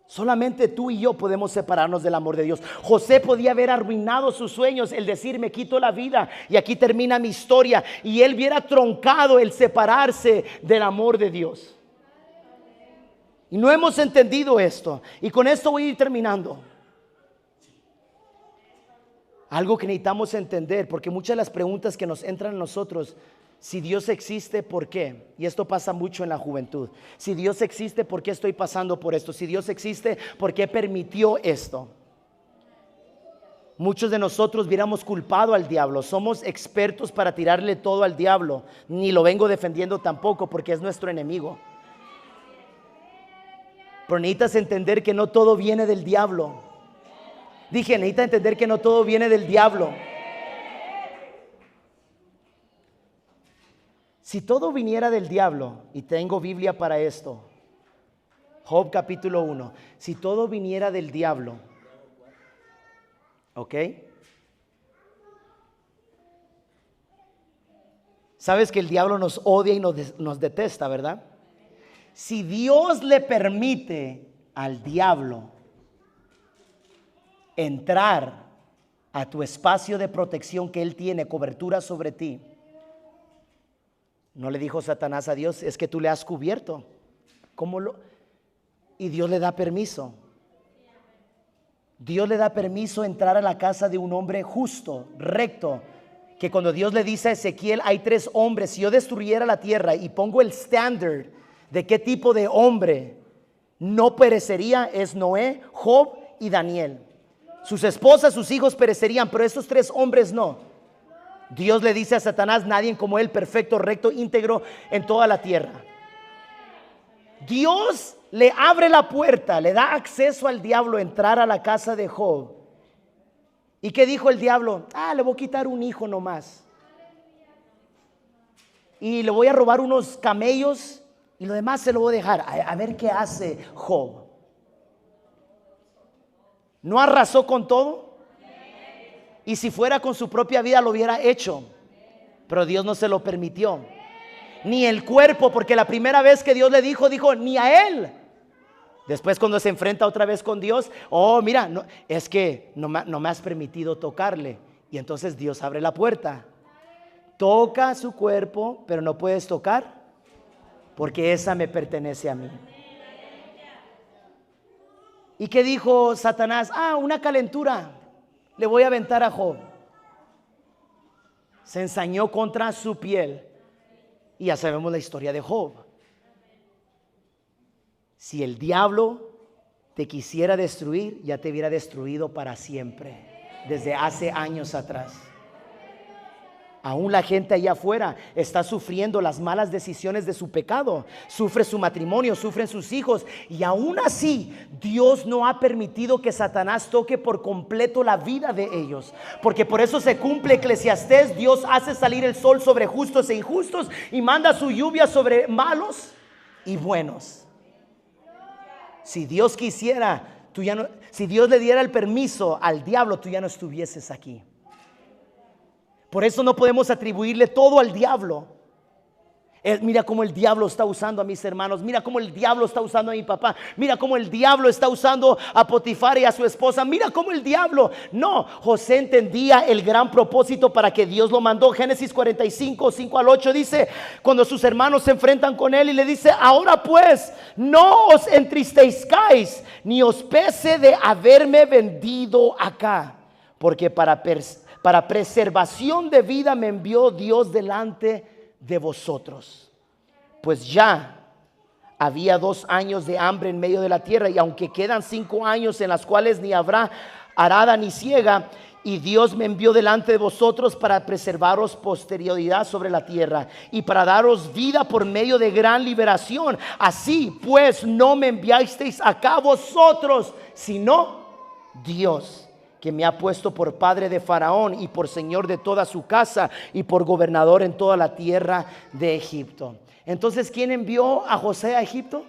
S1: Solamente tú y yo podemos separarnos del amor de Dios. José podía haber arruinado sus sueños, el decir: me quito la vida y aquí termina mi historia, y él hubiera troncado el separarse del amor de Dios. Y no hemos entendido esto, y con esto voy a ir terminando. Algo que necesitamos entender, porque muchas de las preguntas que nos entran a nosotros: si Dios existe, ¿por qué? Y esto pasa mucho en la juventud. Si Dios existe, ¿por qué estoy pasando por esto? Si Dios existe, ¿por qué permitió esto? Muchos de nosotros hubiéramos culpado al diablo. Somos expertos para tirarle todo al diablo. Ni lo vengo defendiendo tampoco, porque es nuestro enemigo. Pero necesitas entender que no todo viene del diablo. Dije, necesitas entender que no todo viene del diablo. Si todo viniera del diablo, y tengo Biblia para esto, Job capítulo 1, si todo viniera del diablo, ¿ok? Sabes que el diablo nos odia y nos detesta, ¿verdad? Si Dios le permite al diablo entrar a tu espacio de protección que Él tiene, cobertura sobre ti, no le dijo Satanás a Dios: es que tú le has cubierto. Y Dios le da permiso. Dios le da permiso entrar a la casa de un hombre justo, recto. Que cuando Dios le dice a Ezequiel: hay 3 hombres, si yo destruyera la tierra y pongo el estándar de qué tipo de hombre no perecería, es Noé, Job y Daniel. Sus esposas, sus hijos perecerían, pero estos 3 hombres no. Dios le dice a Satanás: nadie como él, perfecto, recto, íntegro en toda la tierra. Dios le abre la puerta, le da acceso al diablo a entrar a la casa de Job. ¿Y qué dijo el diablo? Le voy a quitar un hijo nomás. Y le voy a robar unos camellos y lo demás se lo voy a dejar. A ver qué hace Job. ¿No arrasó con todo? Y si fuera con su propia vida lo hubiera hecho. Pero Dios no se lo permitió. Ni el cuerpo, porque la primera vez que Dios le dijo ni a él. Después cuando se enfrenta otra vez con Dios, mira, no, es que no me has permitido tocarle. Y entonces Dios abre la puerta. Toca su cuerpo, pero no puedes tocar porque esa me pertenece a mí. ¿Y qué dijo Satanás? Una calentura, le voy a aventar a Job. Se ensañó contra su piel. Y ya sabemos la historia de Job. Si el diablo te quisiera destruir, ya te hubiera destruido para siempre, desde hace años atrás. Aún la gente allá afuera está sufriendo las malas decisiones de su pecado. Sufre su matrimonio, sufren sus hijos. Y aún así, Dios no ha permitido que Satanás toque por completo la vida de ellos. Porque por eso se cumple Eclesiastés. Dios hace salir el sol sobre justos e injustos y manda su lluvia sobre malos y buenos. Si Dios quisiera, si Dios le diera el permiso al diablo, tú ya no estuvieses aquí. Por eso no podemos atribuirle todo al diablo. Mira cómo el diablo está usando a mis hermanos. Mira cómo el diablo está usando a mi papá. Mira cómo el diablo está usando a Potifar y a su esposa. Mira cómo el diablo. No, José entendía el gran propósito para que Dios lo mandó. Génesis 45, 5 al 8 dice, cuando sus hermanos se enfrentan con él y le dice, ahora pues no os entristezcáis ni os pese de haberme vendido acá, porque para preservación de vida me envió Dios delante de vosotros. Pues ya había 2 años de hambre en medio de la tierra, y aunque quedan 5 años en las cuales ni habrá arada ni siega, y Dios me envió delante de vosotros para preservaros posterioridad sobre la tierra y para daros vida por medio de gran liberación. Así pues no me enviasteis acá vosotros, sino Dios, que me ha puesto por padre de Faraón y por señor de toda su casa y por gobernador en toda la tierra de Egipto. Entonces, ¿quién envió a José a Egipto?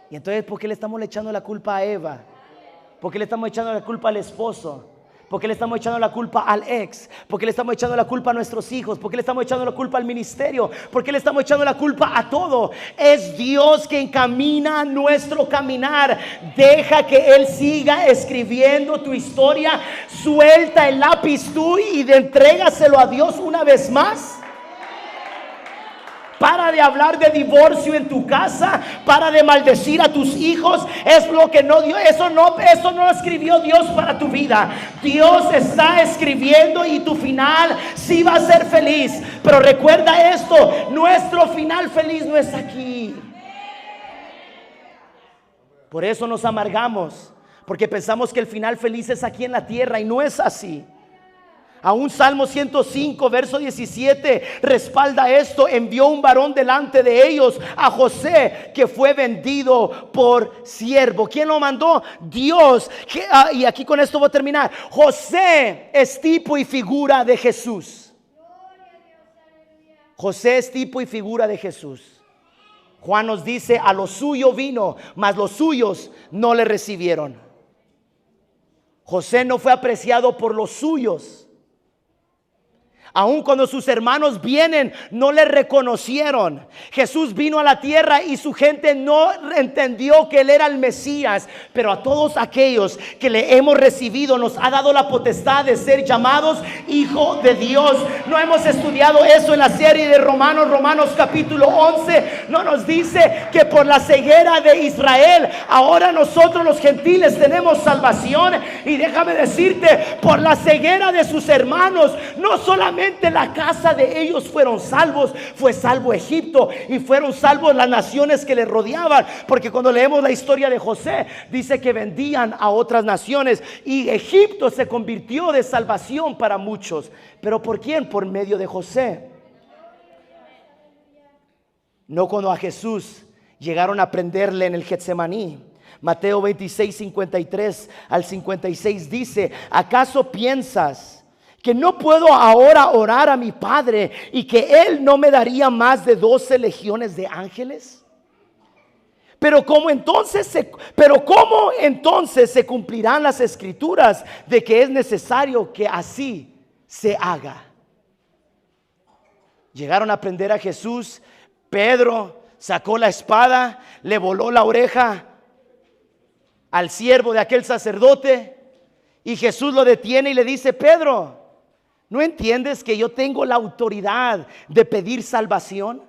S1: Y entonces, ¿por qué le estamos echando la culpa a Eva? ¿Por qué le estamos echando la culpa al esposo? ¿Por qué le estamos echando la culpa al ex? ¿Por qué le estamos echando la culpa a nuestros hijos? ¿Por qué le estamos echando la culpa al ministerio? ¿Por qué le estamos echando la culpa a todo? Es Dios que encamina nuestro caminar. Deja que Él siga escribiendo tu historia. Suelta el lápiz tú y entrégaselo a Dios una vez más. Para de hablar de divorcio en tu casa. Para de maldecir a tus hijos. Es lo que no dio. Eso no lo escribió Dios para tu vida. Dios está escribiendo y tu final sí va a ser feliz. Pero recuerda esto: nuestro final feliz no es aquí. Por eso nos amargamos, porque pensamos que el final feliz es aquí en la tierra, y no es así. Aún Salmo 105 verso 17 respalda esto: envió un varón delante de ellos, a José, que fue vendido por siervo. ¿Quién lo mandó? Dios. Y aquí con esto voy a terminar. José es tipo y figura de Jesús. José es tipo y figura de Jesús. Juan nos dice: a lo suyo vino, mas los suyos no le recibieron. José no fue apreciado por los suyos. Aun cuando sus hermanos vienen, no le reconocieron. Jesús vino a la tierra y su gente no entendió que Él era el Mesías. Pero a todos aquellos que le hemos recibido, nos ha dado la potestad de ser llamados hijos de Dios. No hemos estudiado eso en la serie de Romanos capítulo 11. No nos dice que por la ceguera de Israel, ahora nosotros los gentiles tenemos salvación. Y déjame decirte, por la ceguera de sus hermanos, no solamente la casa de ellos fueron salvos, fue salvo Egipto y fueron salvos las naciones que le rodeaban. Porque cuando leemos la historia de José, dice que vendían a otras naciones y Egipto se convirtió de salvación para muchos. ¿Pero por quién? Por medio de José. no cuando a Jesús llegaron a prenderle en el Getsemaní. Mateo 26, 53 al 56 dice: ¿acaso piensas que no puedo ahora orar a mi Padre y que Él no me daría más de 12 legiones de ángeles? Pero ¿cómo entonces se cumplirán las escrituras de que es necesario que así se haga? Llegaron a prender a Jesús. Pedro sacó la espada, le voló la oreja al siervo de aquel sacerdote, y Jesús lo detiene y le dice: Pedro, ¿no entiendes que yo tengo la autoridad de pedir salvación?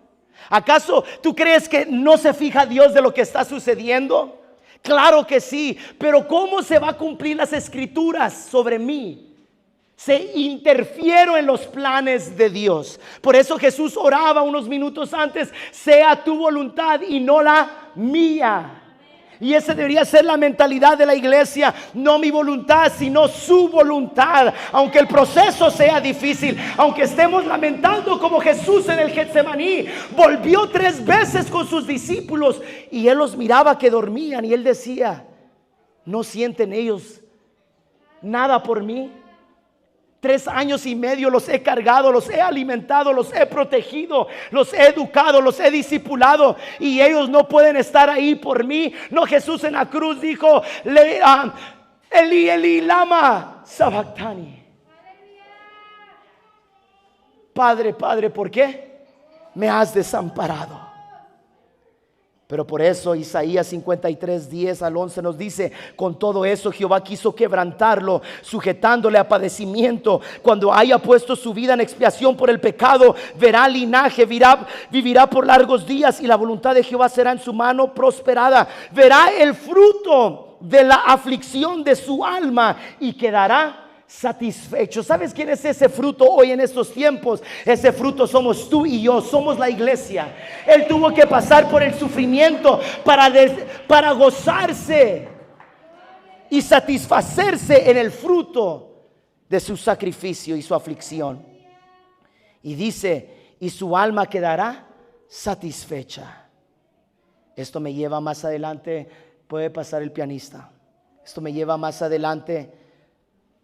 S1: ¿Acaso tú crees que no se fija Dios de lo que está sucediendo? Claro que sí, pero ¿cómo se va a cumplir las escrituras sobre mí? Se interfiero en los planes de Dios. Por eso Jesús oraba unos minutos antes: sea tu voluntad y no la mía. Y esa debería ser la mentalidad de la iglesia: no mi voluntad, sino su voluntad. Aunque el proceso sea difícil, aunque estemos lamentando como Jesús en el Getsemaní. Volvió 3 veces con sus discípulos y Él los miraba que dormían, y Él decía: ¿no sienten ellos nada por mí? 3 años y medio los he cargado, los he alimentado, los he protegido, los he educado, los he discipulado, y ellos no pueden estar ahí por mí. No, Jesús en la cruz dijo: Eli, Eli, lama sabactani. Padre, Padre, ¿por qué me has desamparado? Pero por eso Isaías 53, 10 al 11 nos dice: con todo eso Jehová quiso quebrantarlo, sujetándole a padecimiento. Cuando haya puesto su vida en expiación por el pecado, verá linaje, vivirá por largos días, y la voluntad de Jehová será en su mano prosperada. Verá el fruto de la aflicción de su alma y quedará satisfecho. ¿Sabes quién es ese fruto hoy en estos tiempos? Ese fruto somos tú y yo, somos la iglesia. Él tuvo que pasar por el sufrimiento para gozarse y satisfacerse en el fruto de su sacrificio y su aflicción. Y dice: y su alma quedará satisfecha. Esto me lleva más adelante. Puede pasar el pianista. Esto me lleva más adelante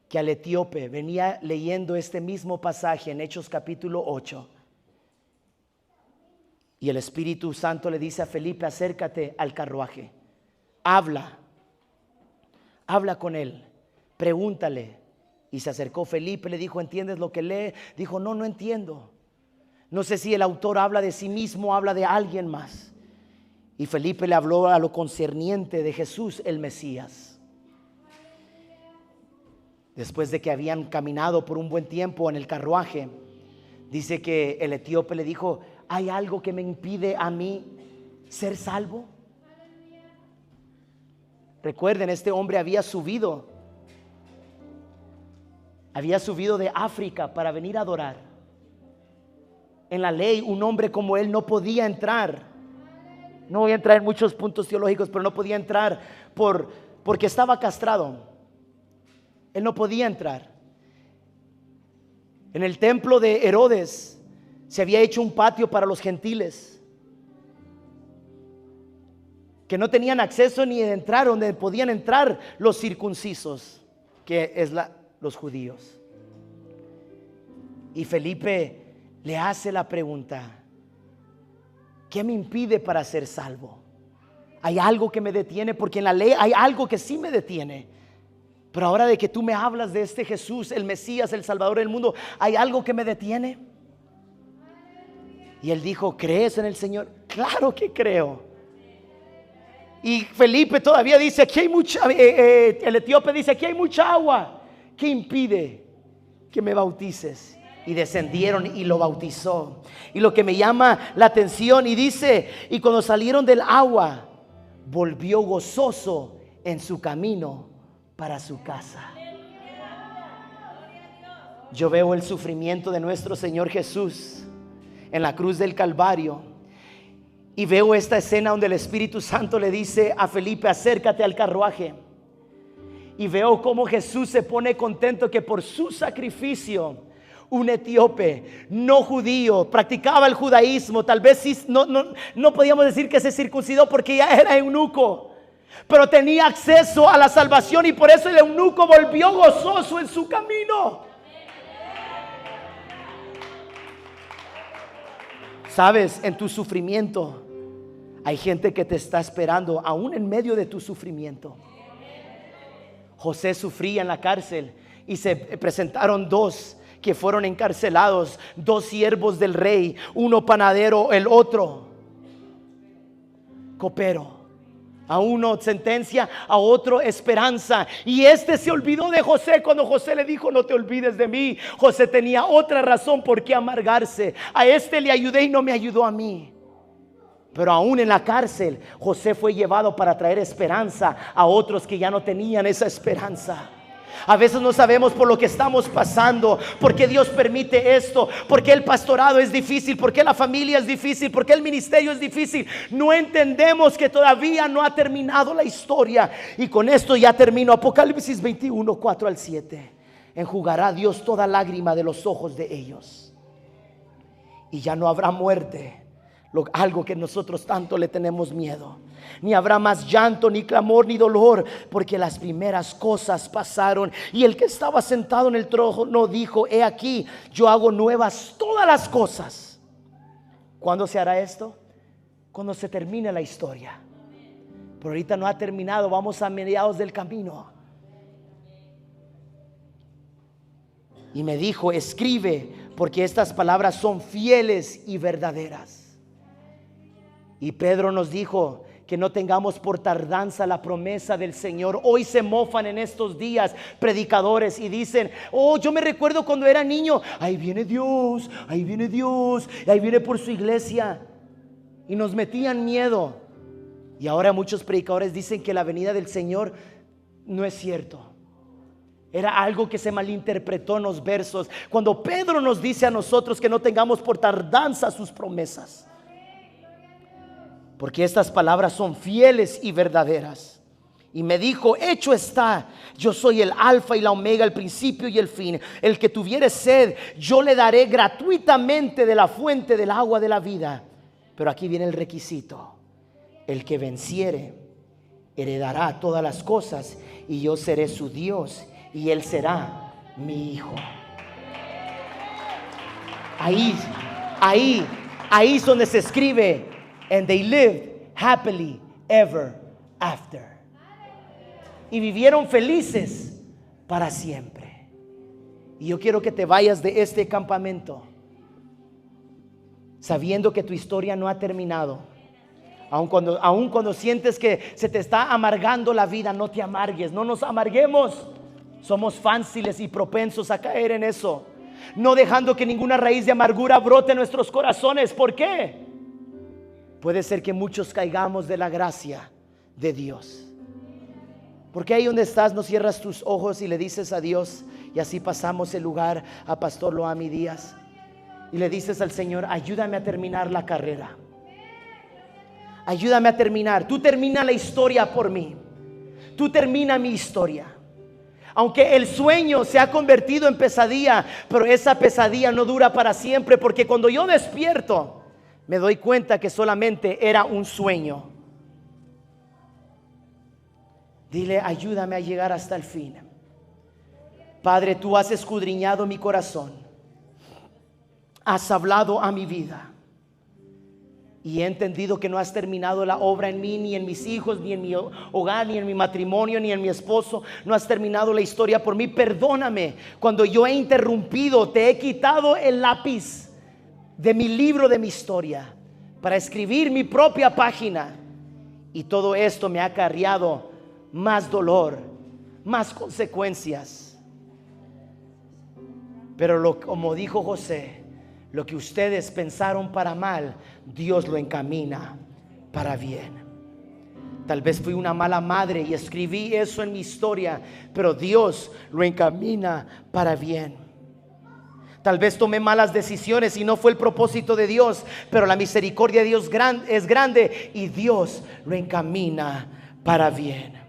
S1: que al etíope. Venía leyendo este mismo pasaje en Hechos capítulo 8, y el Espíritu Santo le dice a Felipe: acércate al carruaje, habla con él, pregúntale. Y se acercó Felipe, le dijo: ¿entiendes lo que lee? Dijo: no entiendo. No sé si el autor habla de sí mismo, habla de alguien más. Y Felipe le habló a lo concerniente de Jesús el Mesías. Después de que habían caminado por un buen tiempo en el carruaje, dice que el etíope le dijo: ¿hay algo que me impide a mí ser salvo? Recuerden, este hombre había subido de África para venir a adorar. En la ley, un hombre como él no podía entrar. No voy a entrar en muchos puntos teológicos, pero no podía entrar porque estaba castrado. Él no podía entrar. En el templo de Herodes se había hecho un patio para los gentiles, que no tenían acceso ni de entrar, donde podían entrar los circuncisos, que es los judíos. Y Felipe le hace la pregunta: ¿qué me impide para ser salvo? ¿Hay algo que me detiene? Porque en la ley hay algo que sí me detiene. Pero ahora de que tú me hablas de este Jesús, el Mesías, el Salvador del mundo, ¿hay algo que me detiene? Y él dijo: ¿crees en el Señor? Claro que creo. Y Felipe todavía dice: aquí hay mucha, el etíope dice: aquí hay mucha agua. ¿Qué impide que me bautices? Y descendieron y lo bautizó. Y lo que me llama la atención, y dice: y cuando salieron del agua, volvió gozoso en su camino para su casa. Yo veo el sufrimiento de nuestro Señor Jesús en la cruz del Calvario, y veo esta escena donde el Espíritu Santo le dice a Felipe: acércate al carruaje. Y veo cómo Jesús se pone contento que por su sacrificio un etíope, no judío, practicaba el judaísmo. Tal vez sí, no podíamos decir que se circuncidó porque ya era eunuco, pero tenía acceso a la salvación, y por eso el eunuco volvió gozoso en su camino. Sabes, en tu sufrimiento hay gente que te está esperando, aún en medio de tu sufrimiento. José sufría en la cárcel y se presentaron dos que fueron encarcelados, dos siervos del rey, uno panadero, el otro copero. A uno sentencia, a otro esperanza. Y este se olvidó de José cuando José le dijo: no te olvides de mí. José tenía otra razón por qué amargarse. A este le ayudé y no me ayudó a mí. Pero aún en la cárcel, José fue llevado para traer esperanza a otros que ya no tenían esa esperanza. A veces no sabemos por lo que estamos pasando, por qué Dios permite esto, por qué el pastorado es difícil, por qué la familia es difícil, por qué el ministerio es difícil. No entendemos que todavía no ha terminado la historia. Y con esto ya termino. Apocalipsis 21, 4 al 7. Enjugará Dios toda lágrima de los ojos de ellos, y ya no habrá muerte, algo que nosotros tanto le tenemos miedo. Ni habrá más llanto, ni clamor, ni dolor, porque las primeras cosas pasaron. Y el que estaba sentado en el trono dijo: he aquí, yo hago nuevas todas las cosas. ¿Cuándo se hará esto? Cuando se termine la historia. Pero ahorita no ha terminado, vamos a mediados del camino. Y me dijo: escribe, porque estas palabras son fieles y verdaderas. Y Pedro nos dijo que no tengamos por tardanza la promesa del Señor. Hoy se mofan en estos días predicadores y dicen: oh, yo me recuerdo cuando era niño, ahí viene Dios, ahí viene Dios, ahí viene por su iglesia. Y nos metían miedo. Y ahora muchos predicadores dicen que la venida del Señor no es cierto. Era algo que se malinterpretó en los versos, cuando Pedro nos dice a nosotros que no tengamos por tardanza sus promesas. Porque estas palabras son fieles y verdaderas. Y me dijo: hecho está, yo soy el alfa y la omega, el principio y el fin. El que tuviere sed, yo le daré gratuitamente de la fuente del agua de la vida. Pero aquí viene el requisito: el que venciere heredará todas las cosas, y yo seré su Dios y él será mi hijo. Ahí es donde se escribe: and they lived happily ever after. Y vivieron felices para siempre. Y yo quiero que te vayas de este campamento sabiendo que tu historia no ha terminado. Aun cuando sientes que se te está amargando la vida, no te amargues, no nos amarguemos. Somos fáciles y propensos a caer en eso, no dejando que ninguna raíz de amargura brote en nuestros corazones. ¿Por qué? Puede ser que muchos caigamos de la gracia de Dios. Porque ahí donde estás, no cierras tus ojos y le dices a Dios, y así pasamos el lugar a Pastor Loami Díaz, y le dices al Señor: ayúdame a terminar la carrera, ayúdame a terminar. Tú termina la historia por mí, tú termina mi historia. Aunque el sueño se ha convertido en pesadilla, pero esa pesadilla no dura para siempre, porque cuando yo despierto me doy cuenta que solamente era un sueño. Dile: ayúdame a llegar hasta el fin. Padre, tú has escudriñado mi corazón, has hablado a mi vida, y he entendido que no has terminado la obra en mí, ni en mis hijos, ni en mi hogar, ni en mi matrimonio, ni en mi esposo. No has terminado la historia por mí. Perdóname cuando yo he interrumpido, te he quitado el lápiz de mi libro de mi historia para escribir mi propia página, y todo esto me ha acarreado más dolor, más consecuencias. Pero como dijo José, lo que ustedes pensaron para mal, Dios lo encamina para bien. Tal vez fui una mala madre y escribí eso en mi historia, pero Dios lo encamina para bien. Tal vez tomé malas decisiones y no fue el propósito de Dios, pero la misericordia de Dios es grande y Dios lo encamina para bien.